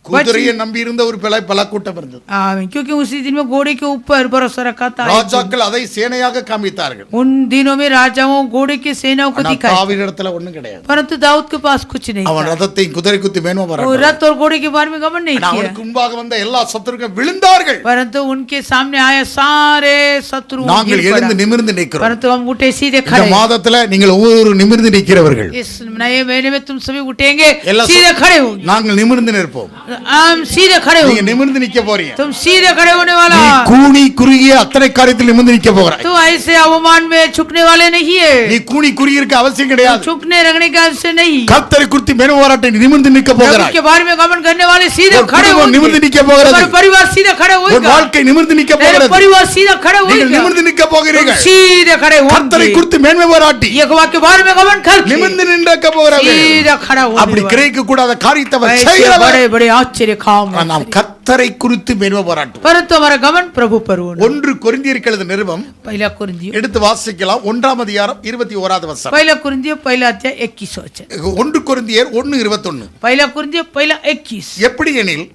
குதிரையை நம்பி இருந்த ஒரு பல கூட்டம் இருந்தது. आमीन। क्योंकि उसी दिन में घोड़े के ऊपर भरोसा रखा था। ராஜாக்கள் அதை சேனையாக காமித்தார்கள். उन दिनों में राजाओं घोड़े की सेनाओं को दिखाया, தாவீதிடத்துல ஒண்ணும் கிடையாது. परंतु दाऊद के पास कुछ नहीं அவன் था। ரதத்தை குதிரை குத்தி மேன்மை वो பாராட்டினான். रथ और घोड़े के बारे में गमन नहीं किया, அவனுக்கு முன்பாக வந்த எல்லா சத்துருக்கள் விழுந்தார்கள். परंतु उनके सामने आए सारे शत्रु நாங்கள் गिर எழுந்து पड़ा। நிமிர்ந்து நிற்கிறோம். परंतु हम उठे सीधे இந்த खड़े। மாதத்துல நீங்கள் ஒவ்வொரு நிமிர்ந்து நிற்கிறவர்கள். इस नए महीने में तुम सभी उठेंगे, எல்லாம் सीधे खड़े होंगे। நாங்கள் நிமிர்ந்து நிற்போம். हम सीधे खड़े நீங்க होंगे। நிமிர்ந்து நிக்க போறீங்க. तुम सीधे खड़े होने वाला। நீ கூனி குறுகிய அத்தனை காரியத்தில் நிமிர்ந்து நிக்க போகிறாய். तू ऐसे अवमान में झुकने वाले नहीं है, நீ கூனி குறுகிய இருக்க அவசியம் கிடையாது. झुकने रखने का आवश्यक नहीं। கர்த்தரை குறித்து மேன்மை பாராட்டி நிமிர்ந்து நிக்க प्रभु போகிறாய். के बारे में गमन करने वाले सीधे ஒரு खड़े குடும்பம் நிமிர்ந்து होंगे। நிக்க போகிறது. हमारा परिवार सीधे खड़े ஒரு होगा। வாழ்க்கை நிமிர்ந்து நிக்க मेरे போகிறது. परिवार सीधा खड़े நீங்கள் होगा। நிமிர்ந்து நிக்க तुम போகிறீர்கள். सीधे खड़े கர்த்தரை होंगे। குறித்து மேன்மை பாராட்டி यहोवा के बारे में गमन करके நிமிர்ந்து நிற்க போகிறவர்கள். सीधा खड़ा அப்படி होने கிரகிக்க கூடாத காரியத்தை அவர் वाला। ऐसे செய்கிறவர். बड़े बड़े आश्चर्य काम ஆனால் நாம் கர்த்தரை குறித்து மேன்மை பாராட்டுவோம். परंतु हमारा गमन प्रभु पर होना। 1 கொரிந்தியருக்கு எழுதின நிருபம் पहला कुरिन्थियों எடுத்து வாசிக்கலாம். 1ஆம் அதிகாரம் 21வது வசனம். पहला कुरिन्थियों पहला अध्याय 21 वचन। 1 கொரிந்தியர் 1:21. पहला कुरिन्थियों पहला 21। எப்படி எனில்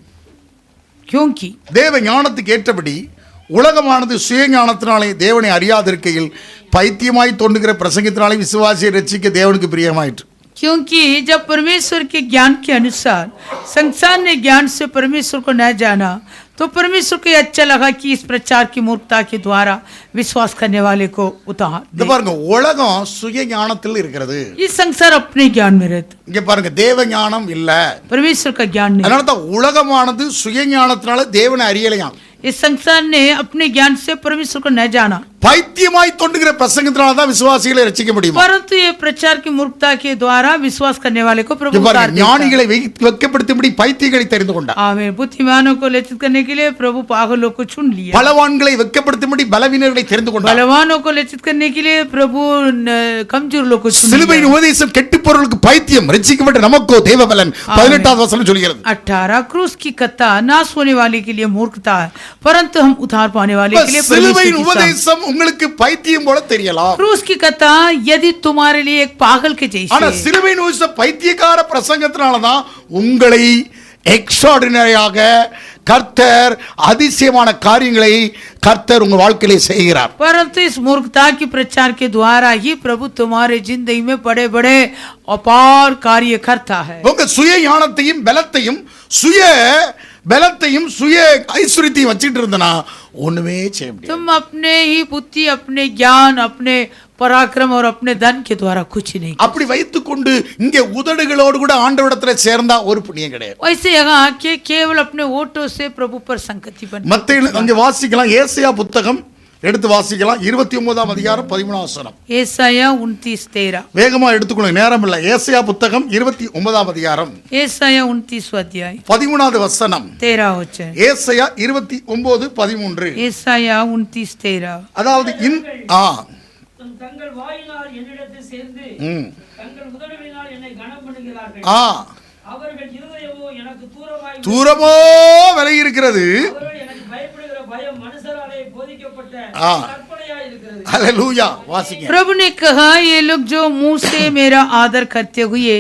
क्योंकि தேவ ஞானத்துக்கு ஏற்றபடி உலகமானது சுய ஞானத்தினாலே தேவனை அறியாதிருக்கையில் பைத்தியமாய் தோன்றுகிற பிரசங்கத்தினாலே விசுவாசியை ரட்சிக்க தேவனுக்கு பிரியமாயிற்று. क्योंकि जब परमेश्वर के ज्ञान के अनुसार संसार ने ज्ञान से परमेश्वर को न जाना, तो परमेश्वर को अच्छा लगा कि इस प्रचार की मूर्खता के द्वारा विश्वास करने वाले को उतार இந்த பாருங்க, உலகம் சுய ஞானத்தில் இருக்கிறது. ये संसार अपने ज्ञान में रहता, இங்க பாருங்க, தேவ ஞானம் இல்ல. परमेश्वर का ज्ञान नहीं। அதனால தான் உலகமானது சுய ஞானத்தினால தேவனை அறியலையாம். इस संसार ने अपने ज्ञान से परमेश्वर को न जाना, பைத்தியமாய் தோன்றுகிற பிரசங்கத்தினால தான் விசுவாசிகளை ரட்சிக்க முடியும். परंतु ये प्रचार की मूर्खता के द्वारा विश्वास करने वाले को प्रभु இங்க उतार பாருங்க, देता। ஞானிகளை வெட்கப்படுத்தும்படி பைத்தியங்களை தெரிந்து கொண்டார். आमीन। बुद्धिमानों को लज्जित करने के लिए प्रभु पागलों को चुन लिया। பலவான்களை வெட்கப்படுத்தும்படி பலவீனர்களை தெரிந்து கொண்டார். बलवानों को लज्जित करने के लिए प्रभु कमजोर लोगों को चुन சிலுவையின் लिया। உபதேசம் கெட்டுப்பொருளுக்கு பைத்தியம், ரட்சிக்கப்பட்ட நமக்கோ தேவபலன். 18வது வசனம் சொல்கிறது. 18 क्रूस की कथा नाश होने वाले के लिए मूर्खता है, परंतु हम उद्धार पाने वाले के लिए சிலுவையின் परमेश्वर की सामर्थ। உபதேசம் உங்களுக்கு பைத்தியம் போல தெரியலாம். क्रूस की कथा यदि तुम्हारे लिए एक पागल के ஆனா जैसे, சிலுவையின் உபதேசம் பைத்தியக்கார பிரசங்கத்தினால தான் உங்களை எக்ஸ்ட்ராடினரியாக கர்த்தர் அதிசயமான காரியங்களை கர்த்தர் உங்க வாழ்க்கையிலே செய்கிறார். परंतु इस मूर्खता की प्रचार के द्वारा ही प्रभु तुम्हारे जिंदगी में बड़े बड़े अपार कार्य करता है। உங்க சுய ஞானத்தையும் பலத்தையும் சுய ஐஸ்வரியத்தையும் வச்சிட்டு இருந்தனா ஒண்ணுமே செய்ய முடியாது. तुम अपने ही बुद्धि, अपने ज्ञान, अपने पराक्रम और अपने धन के द्वारा कुछ नहीं। அப்படி வைத்துக்கொண்டு இங்கே உதடுகளோடு கூட ஆண்டவரிடத்துல சேர்ந்தா ஒரு புண்ணியம் கிடையாது. वैसे यहाँ आके केवल अपने ओटों से प्रभु पर संगति बन। மத்தேயு அங்க வாசிக்கலாம், ஏசாயா புத்தகம் எடுத்து வாசிக்கலாம். 29ஆம் அதிகாரம் 13ஆம் வசனம். ஏசாயா 29:13। வேகமா எடுத்துக்கொள்ளுங்க, நேரம் இல்லை. ஏசாயா புத்தகம் 29ஆம் அதிகாரம் ஏசாயா 29 अध्याय 13வது வசனம். 13 वचन। ஏசாயா 29:13. ஏசாயா 29:13। அதாவது தங்கள் வாயினால் என்னிடத்தில் சேர்ந்து தங்கள் உதடுகளினால் என்னை கனம் பண்ணுகிறார்கள். அவர்கள் இருதயமோ எனக்கு தூரமோ விலகி இருக்கிறது. அவர்கள் எனக்கு பயப்படுகிற பயம் மனுஷராலே போதிக்கப்பட்ட கற்பனையாய் இருக்கிறது. ஹல்லேலூயா. வாசிங்க. प्रभु ने कहा, ये लोग जो मुंह से मेरा आदर करते हुए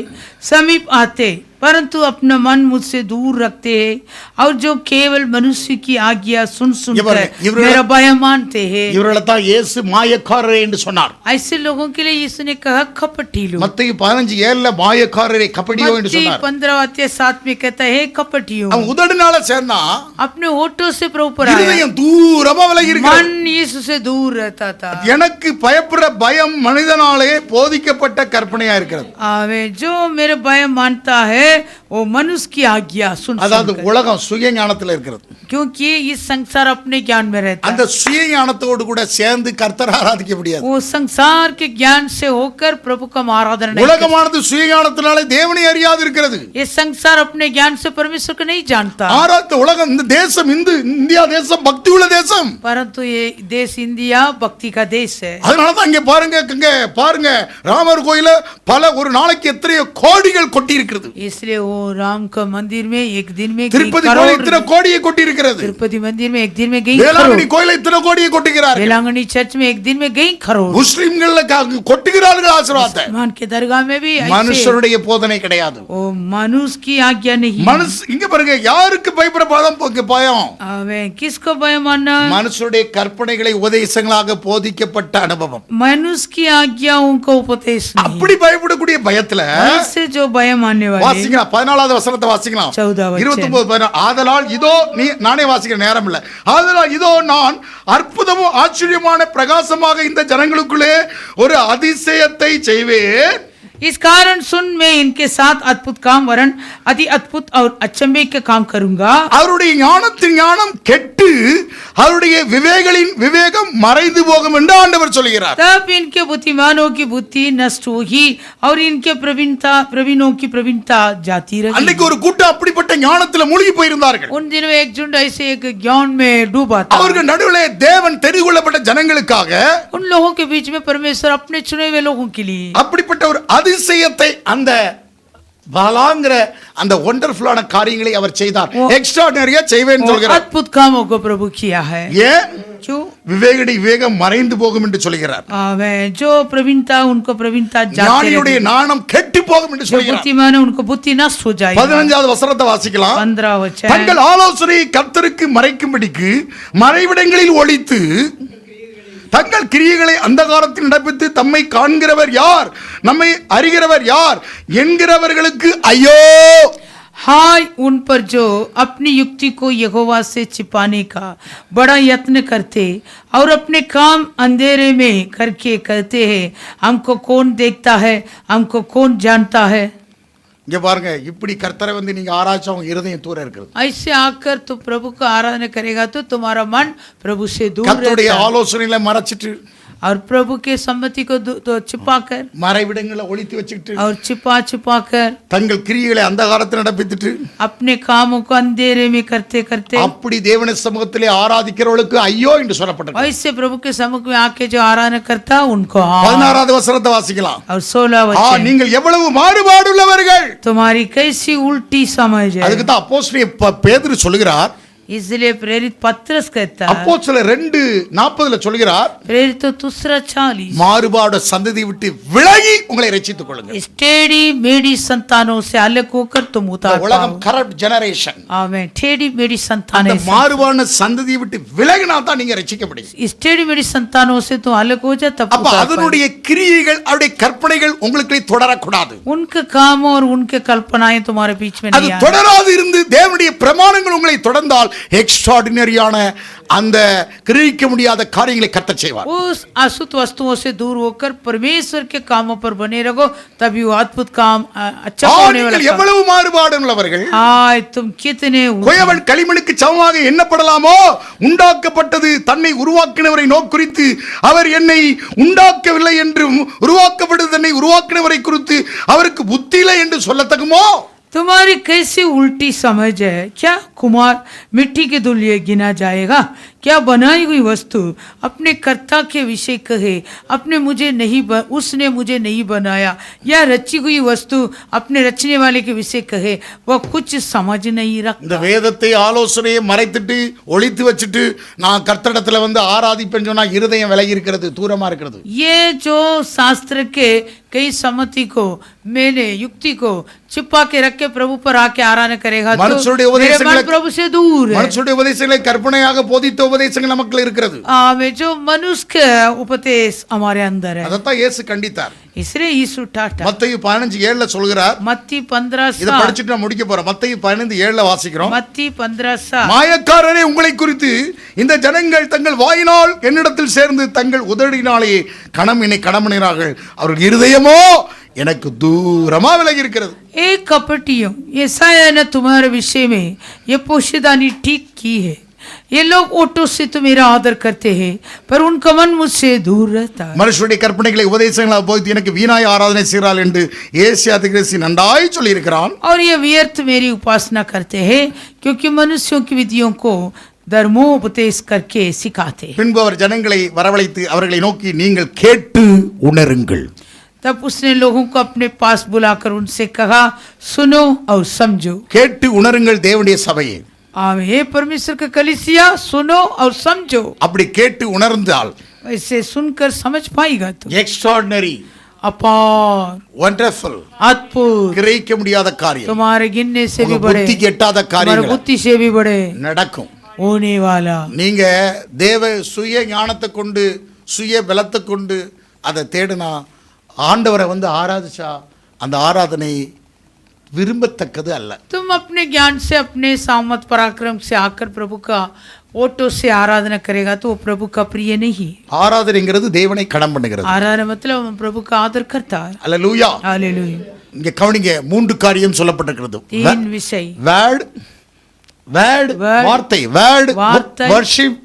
समीप आते, परंतु अपना मन मुझसे दूर रखते हैं, और जो केवल मनुष्य की आज्ञा सुन सुनकर मेरा भय मानते हैं, இவர்களை தான் இயேசு மாயக்காரரே என்று சொன்னார். ऐसे लोगों के लिए यीशु ने कहा कपटी लोग। மத்தேயு 15:7 மாயக்காரரே கபடியோ என்று சொன்னார். 15:7 में कहता है कपटियों। அவன் உதடுனால சேர்ந்தா अपने होठों से प्रभु पर आया, இருதயம் தூரமா விலகி இருக்கிறது. मन यीशु से दूर रहता था। எனக்கு பயப்படுற பயம் மனிதனாலே போதிக்கப்பட்ட கற்பனையா இருக்கிறது. आवे जो मेरे भय मानता है वो मनुष्य की आज्ञा सुन அதாவது सुनकर। உலகம் சுய ஞானத்துல இருக்கிறது. क्योंकि इस संसार अपने ज्ञान में रहता அந்த है, சுய ஞானத்தோடு கூட சேர்ந்து கர்த்தரை ஆராதிக்க முடியாது. वो संसार के ज्ञान से होकर प्रभु का आराधना नहीं करता। உலகமானது சுய ஞானத்தினாலே தேவனை அறியாது இருக்கிறது. ये संसार अपने ज्ञान से परमेश्वर को नहीं जानता, ஆராத்த உலகம், இந்த தேசம், இந்தியா தேசம் பக்தி உள்ள தேசம். परंतु ये देश इंडिया भक्ति का देश है। அதனாலதான் இங்க பாருங்க ராமர் கோயில ஒரு நாளைக்கு எத்தனையோ கோடிகள் கொட்டி இருக்கிறது. इस इसलिए वो राम का मंदिर में एक दिन में कई திருப்பதி கோயில் करोड़, இத்தனை கோடியை கொட்டி இருக்கிறது. तिरुपति मंदिर में एक दिन में कई வேளாங்கண்ணி करोड़, கோயில இத்தனை கோடியை கொட்டுகிறார்கள். वेलांगनी चर्च में एक दिन में कई करोड़, முஸ்லிம்கள் கொட்டுகிறார்கள் ஆசீர்வாதத்தை. मान के दरगाह में भी ऐसे। மனுஷருடைய போதனை கிடையாது. वो मनुष्य की आज्ञा नहीं। மனுஷ இங்க பாருங்க, யாருக்கு பயப்பட பயம்? अबे किसको भय मानना? மனுஷருடைய கற்பனைகளை உபதேசங்களாக போதிக்கப்பட்ட அனுபவம். मनुष्य की आज्ञाओं का उपदेश नहीं। அப்படி பயப்படக்கூடிய பயத்துல ऐसे जो भय मानने वाले, வாசிக்கலாம் 14வது வசனத்தை வாசிக்கலாம். 14 29 14. ஆதலால் இதோ நானே வாசிக்கிற நேரம் இல்ல. ஆதலால் இதோ நான் அற்புதமும் ஆச்சரியமான பிரகாசமாக இந்த ஜனங்களுக்குள்ளே ஒரு அதிசயத்தை செய்வேன். इस कारण सुन मैं इनके साथ अद्भुत काम वरन अति अद्भुत और अचंभे के काम करूंगा. அவருடைய ஞானத்தின் ஞானம் கெட்டு அவருடைய விவேகம் மறைந்து போகும் என்று ஆண்டவர் சொல்கிறார். तब इनके बुद्धिमानों की बुद्धि नष्ट होगी और इनके प्रवीणों की प्रवीणता जाती रहेगी. அன்னைக்கு ஒரு கூட்டம் அப்படிப்பட்ட ஞானத்துல மூழ்கி போயிருந்தார்கள். उन दिनों एक झुंड ऐसे एक ज्ञान में डूबा था. அவர்கள் நடுவிலே தேவன் தெரிந்து கொள்ளப்பட்ட ஜனங்களுக்காக, उन लोगों के बीच में परमेश्वर अपने चुने हुए लोगों के लिए அப்படிப்பட்ட ஒரு அதிசயத்தை, அந்த பாலாங்கிற அந்த வண்டர்ஃபுல்லான காரியங்களை அவர் செய்தார். எக்ஸ்ட்ராஆர்டினரியா செய்வேன்னு சொல்கிறார். अद्भुत कामों को प्रभु किया है. ஏன்? क्यों? விவேகம் மறைந்து போகும் என்று சொல்கிறார். जो प्रवीणता उनको प्रवीणता जाते ஞானியுடைய ஞானம் கெட்டு போகும் என்று जो சொல்கிறார். बुद्धिमान है उनको बुद्धि नष्ट हो जाएगी. 15வது வசனத்தை வாசிக்கலாம். 15 वचन. தங்கள் ஆலோசனையை கர்த்தருக்கு மறைக்கும்படிக்கு மறைவிடங்களில் ஒளித்து தங்கள் கிரியைகளை அந்தகாரத்தில் நடப்பித்து தம்மை காண்கிறவர் யார், நம்மை அறிகிறவர் யார் என்கிறவர்களுக்கு ஐயோ. हाय उन पर जो अपनी युक्ति को यहोवा से छिपाने का बड़ा यत्न करते और अपने काम अंधेरे में करके कहते हैं, हमको कौन देखता है, हमको कौन जानता है. இங்க பாருங்க, இப்படி கர்த்தரை நீங்க ஆராய்ச்சா உங்க இருதயம் தூர இருக்குது. ऐसे आकर तो प्रभु को आराधना करेगा तो तुम्हारा मन प्रभु से दूर கர்த்தருடைய रहता है. ஆலோசனைகளை மறைச்சிட்டு और प्रभु के सम्मति को तो छिपाकर மறைவிடங்களை ஒளித்து வச்சுக்கிட்டு और छिपा कर தங்கள் கிரியைகளை அந்தகாரத்தில் நடப்பித்துட்டு अपने कामों को अंधेरे में करते करते அப்படி தேவனுடைய சமூகத்திலே ஆராதிக்கிறவர்களுக்கு ஐயோ என்று சொல்லப்பட்டது. ऐसे प्रभु के सम्मुख में आके जो आराधना करता उनको 16வது वசனத்தை வாசிக்கலாம். और 16 वचन. நீங்கள் எவ்வளவு மாறுபாடுள்ளவர்கள். तुम्हारी कैसी उल्टी समझ है. அதுக்கு தான் அப்போஸ்தலன் பேதுரு சொல்கிறார். इसलिए प्रेरित पत्रस कहता है, அப்போஸ்தலர் 2:40 சொல்கிறார், प्रेरित तो दूसरा 40 மாறுபாடு சந்ததி விட்டு விலகி உங்களை ரட்சித்துக் கொள்ளுங்கள். टेढ़ी मेढ़ी संतानों से अलग होकर तुम उतार உலகம் पाओ. Corrupt generation. आमेन. टेढ़ी मेढ़ी அந்த संतानें से, மாறுபாடு சந்ததியை விட்டு விலகினா தான் நீங்க ரட்சிக்க முடியும். इस टेढ़ी मेढ़ी संतानों से तुम अलग हो जाए तब அப்ப उतार पाओ. அதனுடைய கிரியைகள், அவருடைய கற்பனைகள் உங்களுக்கு தொடரக்கூடாது. उनके काम और उनके कल्पनाएं तुम्हारे बीच में அது नहीं आए. தொடராது இருந்து தேவனுடைய பிரமாணங்கள் உங்களை தொடர்ந்தால் எக்ஸ்ட்ராஆர்டினரியான அந்த கிரகிக்க முடியாத காரியங்களை கர்த்தர் செய்வார். उस अशुद्ध वस्तुओं से दूर होकर परमेश्वर के कामों पर बने रहो, तभी वो अद्भुत काम अच्छा होने वाला काम. எவ்வளவு மாறுபாடு உள்ளவர்கள். हाय तुम कितने குயவன் களிமண்ணுக்கு சமமாக எண்ணப்படலாமோ? உண்டாக்கப்பட்டது தன்னை உருவாக்கினவரை நோக்குறித்து அவர் என்னை உண்டாக்கவில்லை என்றும் உருவாக்கப்பட்டது தன்னை உருவாக்கினவரை குறித்து அவருக்கு புத்தி இல்லை என்று சொல்லத்தகுமோ? तुम्हारी कैसी उल्टी समझ है. क्या कुमार मिट्टी के धूलिए गिना जाएगा? क्या बनाई हुई वस्तु अपने कर्ता के विषय कहे, अपने उसने मुझे नहीं बनाया, या रची हुई वस्तु अपने रचने वाले के विषय कहे, वह कुछ समझ नहीं இந்த रखता. வேதத்தை ஆலோசனையை மறைத்துட்டு ஒளித்து வச்சுட்டு நான் கர்த்தரிடத்துல ஆராதிப்பேன்னு சொன்னா இருதயம் விலகி இருக்கிறது, தூரமா இருக்கிறது. ये जो शास्त्र के कई सम्मति को मैंने युक्ति को छिपा के रख के प्रभु पर आके आराधना करेगा तो मेरे मन प्रभु से दूर है. மனுஷருடைய உபதேசங்களை கற்பனையாக போதித்த உபதேசங்கள் நமக்குள்ள இருக்கிறது. जो मनुष्य उपदेश हमारे अंदर है, அதைத்தான் இயேசு கண்டித்தார். इसलिए यीशु टाटा மத்தேயு 15:7 சொல்கிறார். मत्ती 15 இத படிச்சிட்டு நான் முடிக்க போறேன். மத்தேயு 15:7 வாசிக்கிறோம். मत्ती 15 மாயக்காரரே, உங்களை குறித்து இந்த ஜனங்கள் தங்கள் வாயினால் என்னிடத்தில் சேர்ந்து தங்கள் உதடினாலே என்னை கடமணிறார்கள், அவர்கள் இருதயமோ எனக்கு தூரமா விலகி இருக்கிறது. एक कपटियों यशायाह ने तुम्हारे विषय में ये पोशीदानी ठीक की है. ये लोग ओटो से तो मेरा आदर करते हैं पर उनका मन मुझसे दूर रहता है. மனுஷருடைய கற்பனைகளை உபதேசங்களாக போதித்து எனக்கு வீணாய் ஆராதனை செய்கிறாள் என்று ஏசாயா தீர்க்கதரிசி நன்றாய் சொல்லி இருக்கிறான். और ये व्यर्थ मेरी उपासना करते हैं क्योंकि मनुष्यों की विधियों को धर्मोपदेश करके सिखाते हैं. பின்பு அவர் ஜனங்களை வரவழைத்து அவர்களை நோக்கி நீங்கள் கேட்டு உணருங்கள். तब उसने लोगों को अपने पास बुलाकर उनसे कहा, सुनो और समझो। கேட்டு உணருங்கள் தேவனுடைய சபையை. हे परमेश्वर का कलीसिया, सुनो और समझो। அப்படி கேட்டு உணர்ந்தால் ऐसे सुनकर समझ पाएगा तो எக்ஸ்ட்ராடினரி, अपार, वंडरफुल, अद्भुत, கிரகிக்க முடியாத காரியம், तुम्हारे गिनने से भी உங்க बड़े, புத்திக்கு எட்டாத तुम्हारे காரியங்கள் बुद्धि से भी बड़े நடக்கும். होने वाला। நீங்க தேவ சுய ஞானத்தை கொண்டு சுய பலத்தை கொண்டு அதை தேடினா ஆண்டவரை ஆராதிச்சா அந்த ஆராதனை விரும்பத்தக்கது அல்ல. तुम अपने ज्ञान से, अपने सामर्थ पराक्रम से आकर प्रभु का ओटो से आराधना करेगा तो वो प्रभु का प्रिय नहीं। ஆராதனைங்கிறது தேவனை கடம் பண்ணுகிறது. आराधना मतलब हम प्रभु का आदर करता है। அல்லேலூயா. हालेलुया। இங்க கவனிங்க, 3 காரியம் சொல்லப்பட்டிருக்கிறது. 3 विषय, வேர்ட், வார்த்தை, வேர்ட், வர்ஷிப்,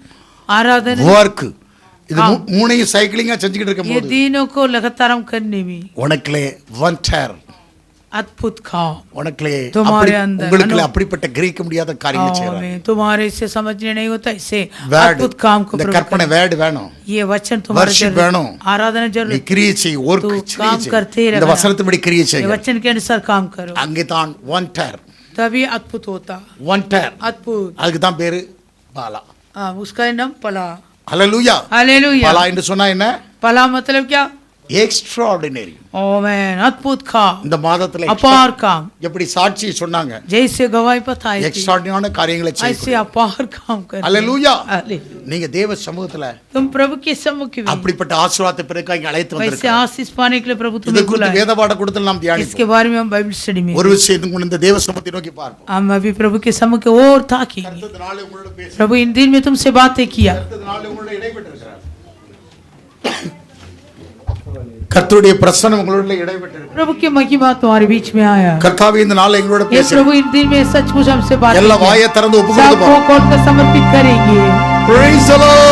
आराधना, வர்க். இது மூணையும் சைக்கிளிங்கா செஞ்சுக்கிட்டு ये இருக்கும்போது तीनों को लगातार हम करने में உனக்குள்ளே வண்டர், अद्भुत खाओ, உனக்குள்ளே तुम्हारे अंदर உங்களுக்குள்ளே அப்படிப்பட்ட கிரகிக்க முடியாத காரியங்களை செய்றாங்க. आमेन। तुम्हारे से समझने नहीं होता, इससे வேர்ட், अद्भुत काम को இந்த प्रभु கற்பனை வேர்ட் வேணும், ये वचन तुम्हारे worship जरूर, வேணும். आराधना நீ जरूर, கிரியை செய், ஒர்க் तू काम करते செய், இந்த रहना, வசனத்தின்படி கிரியை ये செய். वचन के अनुसार काम करो, அங்கே தான் வண்டர், तभी अद्भुत होता। வண்டர், अद्भुत, அதுக்கு தான் பேரு பாலா. उसका नाम पला। ஹல்லேலூயா. हालेलुया। பாலா என்று சொன்னா என்ன? पला मतलब क्या? எக்ஸ்ட்ராடினரி. आमेन। अद्भुत काम, இந்த மாதத்துல अपार काम, எப்படி சாட்சி சொன்னாங்க, जैसे गवाही बताई थी, எக்ஸ்ட்ராடினரியான காரியங்களை ऐसे செய்ய. अपार काम कर। ஹல்லேலூயா. हालेलुया। நீங்க தேவ சமூகத்துல तुम प्रभु के सम्मुख में அப்படிப்பட்ட ஆசீர்வாதத்தை பெருக்க இங்க அழைத்து वैसे வந்திருக்கோம். आशीष पाने के लिए प्रभु இதை तुम्हें குறித்து बुलाया। வேத பாட கொடுத்து நாம் தியானிப்போம். इसके बारे में हम बाइबल स्टडी में ஒரு விஷயம் இந்த தேவ சமூகத்தை நோக்கி பார்ப்போம். हम अभी प्रभु के सम्मुख की ओर ताकेंगे। அடுத்த நாள் உங்களோட பேச, प्रभु इन दिन में तुमसे बातें किया, அடுத்த நாள் உங்களோட இடைப்பட்டு இருக்கிறார். கர்த்தருடைய பிரசன்னம் உங்களோட இடைப்பட்டு இருக்கிறார். प्रभु की महिमा तुम्हारे बीच में आया। கர்த்தாவே இந்த நாள் எங்களோட ये பேச, प्रभु इन दिन में सचमुच हमसे बात எல்லா வாயை திறந்து ஒப்பு கொடுத்து सबको பாருங்க. कौन को समर्पित करेंगे। Praise the Lord.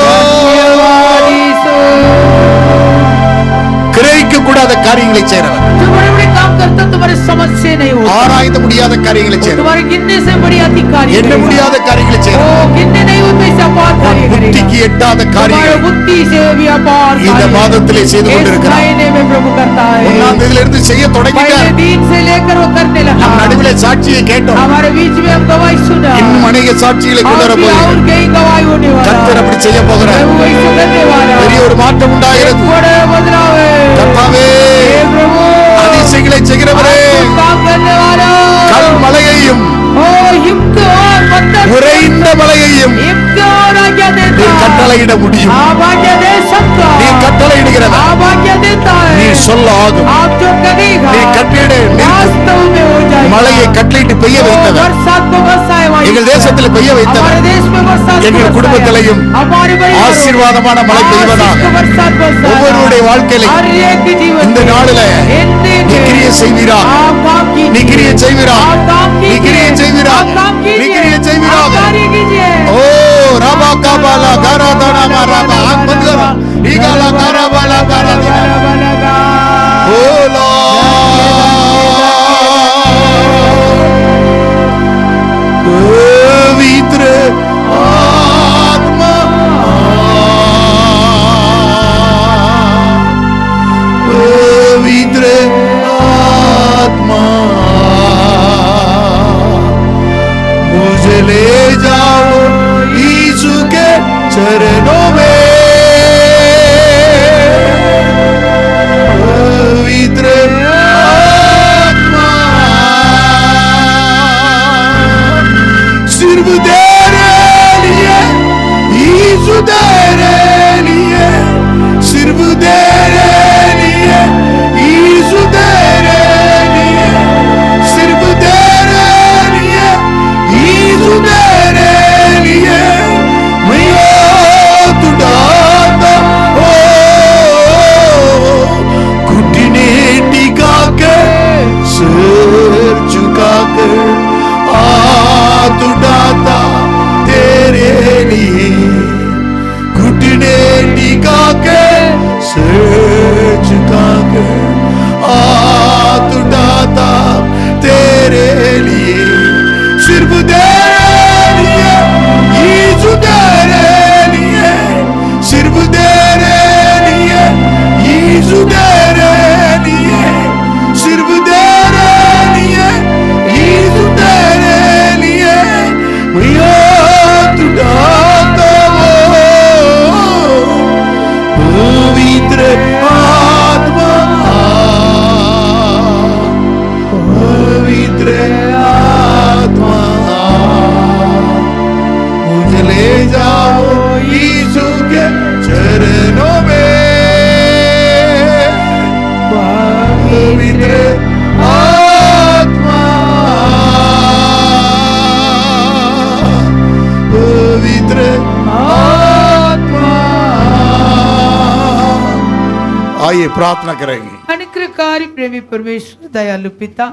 கிரகிக்க கூடாத காரியங்களை செய்றவர், जो बड़े बड़े काम करता तुम्हारे समझ से नहीं होता, ஆராய்ந்து முடியாத காரியங்களை செய்றவர், तुम्हारे गिनने से बड़ी अधिकारी எண்ண முடியாத காரியங்களை செய்றவர், ओ गिनने नहीं होते इसे अपार कार्य करेगा। புத்திக்கு எட்டாத तुम्हारे காரியங்களை बुद्धि से भी अपार இந்த कार्य மாதத்திலே செய்து इस கொண்டிருக்கிறார். महीने में प्रभु करता है। 1ஆம் தேதியிலிருந்து செய்ய पहले தொடங்கிட்டார். दिन से लेकर वो करने लगा। நம் நடுவிலே சாட்சியை கேட்டோம். हमारे बीच में हम गवाही सुना, இன்னும் अनेक சாட்சிகளை கொண்டு और வர भी போகிறோம். और कई गवाही होने वाला கர்த்தர் அப்படி செய்ய போகிறார். प्रभु वैसे करने वाला பெரிய ஒரு மாற்றம் एक உண்டாகிறது. बड़े बदलाव है। கர்த்தாவே, हे प्रभु அதிசயங்களை செய்கிறவரே, अद्भुत काम करने वाला, கல் மலையையும் ओ हिमक और पत्थर உறைந்த மலையையும் हिमक और आज्ञा நீ देता है, கட்டளையிட முடியும். आप आज्ञा दे सकता, நீ கட்டளையிடுகிறதா, आप आज्ञा देता நீ है, சொல்ல ஆகும். आप जो करेगा நீ கட்டளையிடு. वास्तव में हो जाएगा। மலையை கட்டளையிட்டு பெய்ய वो வைத்தவர், बरसात को बरसाए वाली எங்கள் தேசத்தில் பெய்ய हमारे வைத்தவர், देश में बरसात को எங்கள் बरसाया, குடும்பத்திலையும் हमारे परिवारों में ஆசீர்வாதமான மழை பெய்வதாக. आशीष को बरसात बरसाया, ஒவ்வொருவருடைய வாழ்க்கையிலும் हर एक के जीवन இந்த में நாளில इन दिन நீ में கிரியை செய்வீராக. आप काम कीजिए, நீ கிரியை செய்வீராக. आप काम நீ कीजिए, கிரியை செய்வீராக. आप काम நீ कीजिए, கிரியை செய்வீராக. आप कार्य कीजिए। ஓ ரபா கபாலா கரதனா மரபா அக்பதுரா ஈகாலா கரபாலா கரதினா ஓ पवित्र आत्मा, पवित्र आत्मा, मुझे ले जाओ यीशु के चरणों में। पवित्र आत्मा, सिर्फ तेरे लिए, यीशु तेरे लिए, सिर्फ तेरे लिए, यीशु तेरे लिए, सिर्फ तेरे लिए, यीशु तेरे लिए, मैं हाथ उठा आइए प्रार्थना करेंगे। अनुग्रहकारी प्रेमी परमेश्वर दयालु पिता,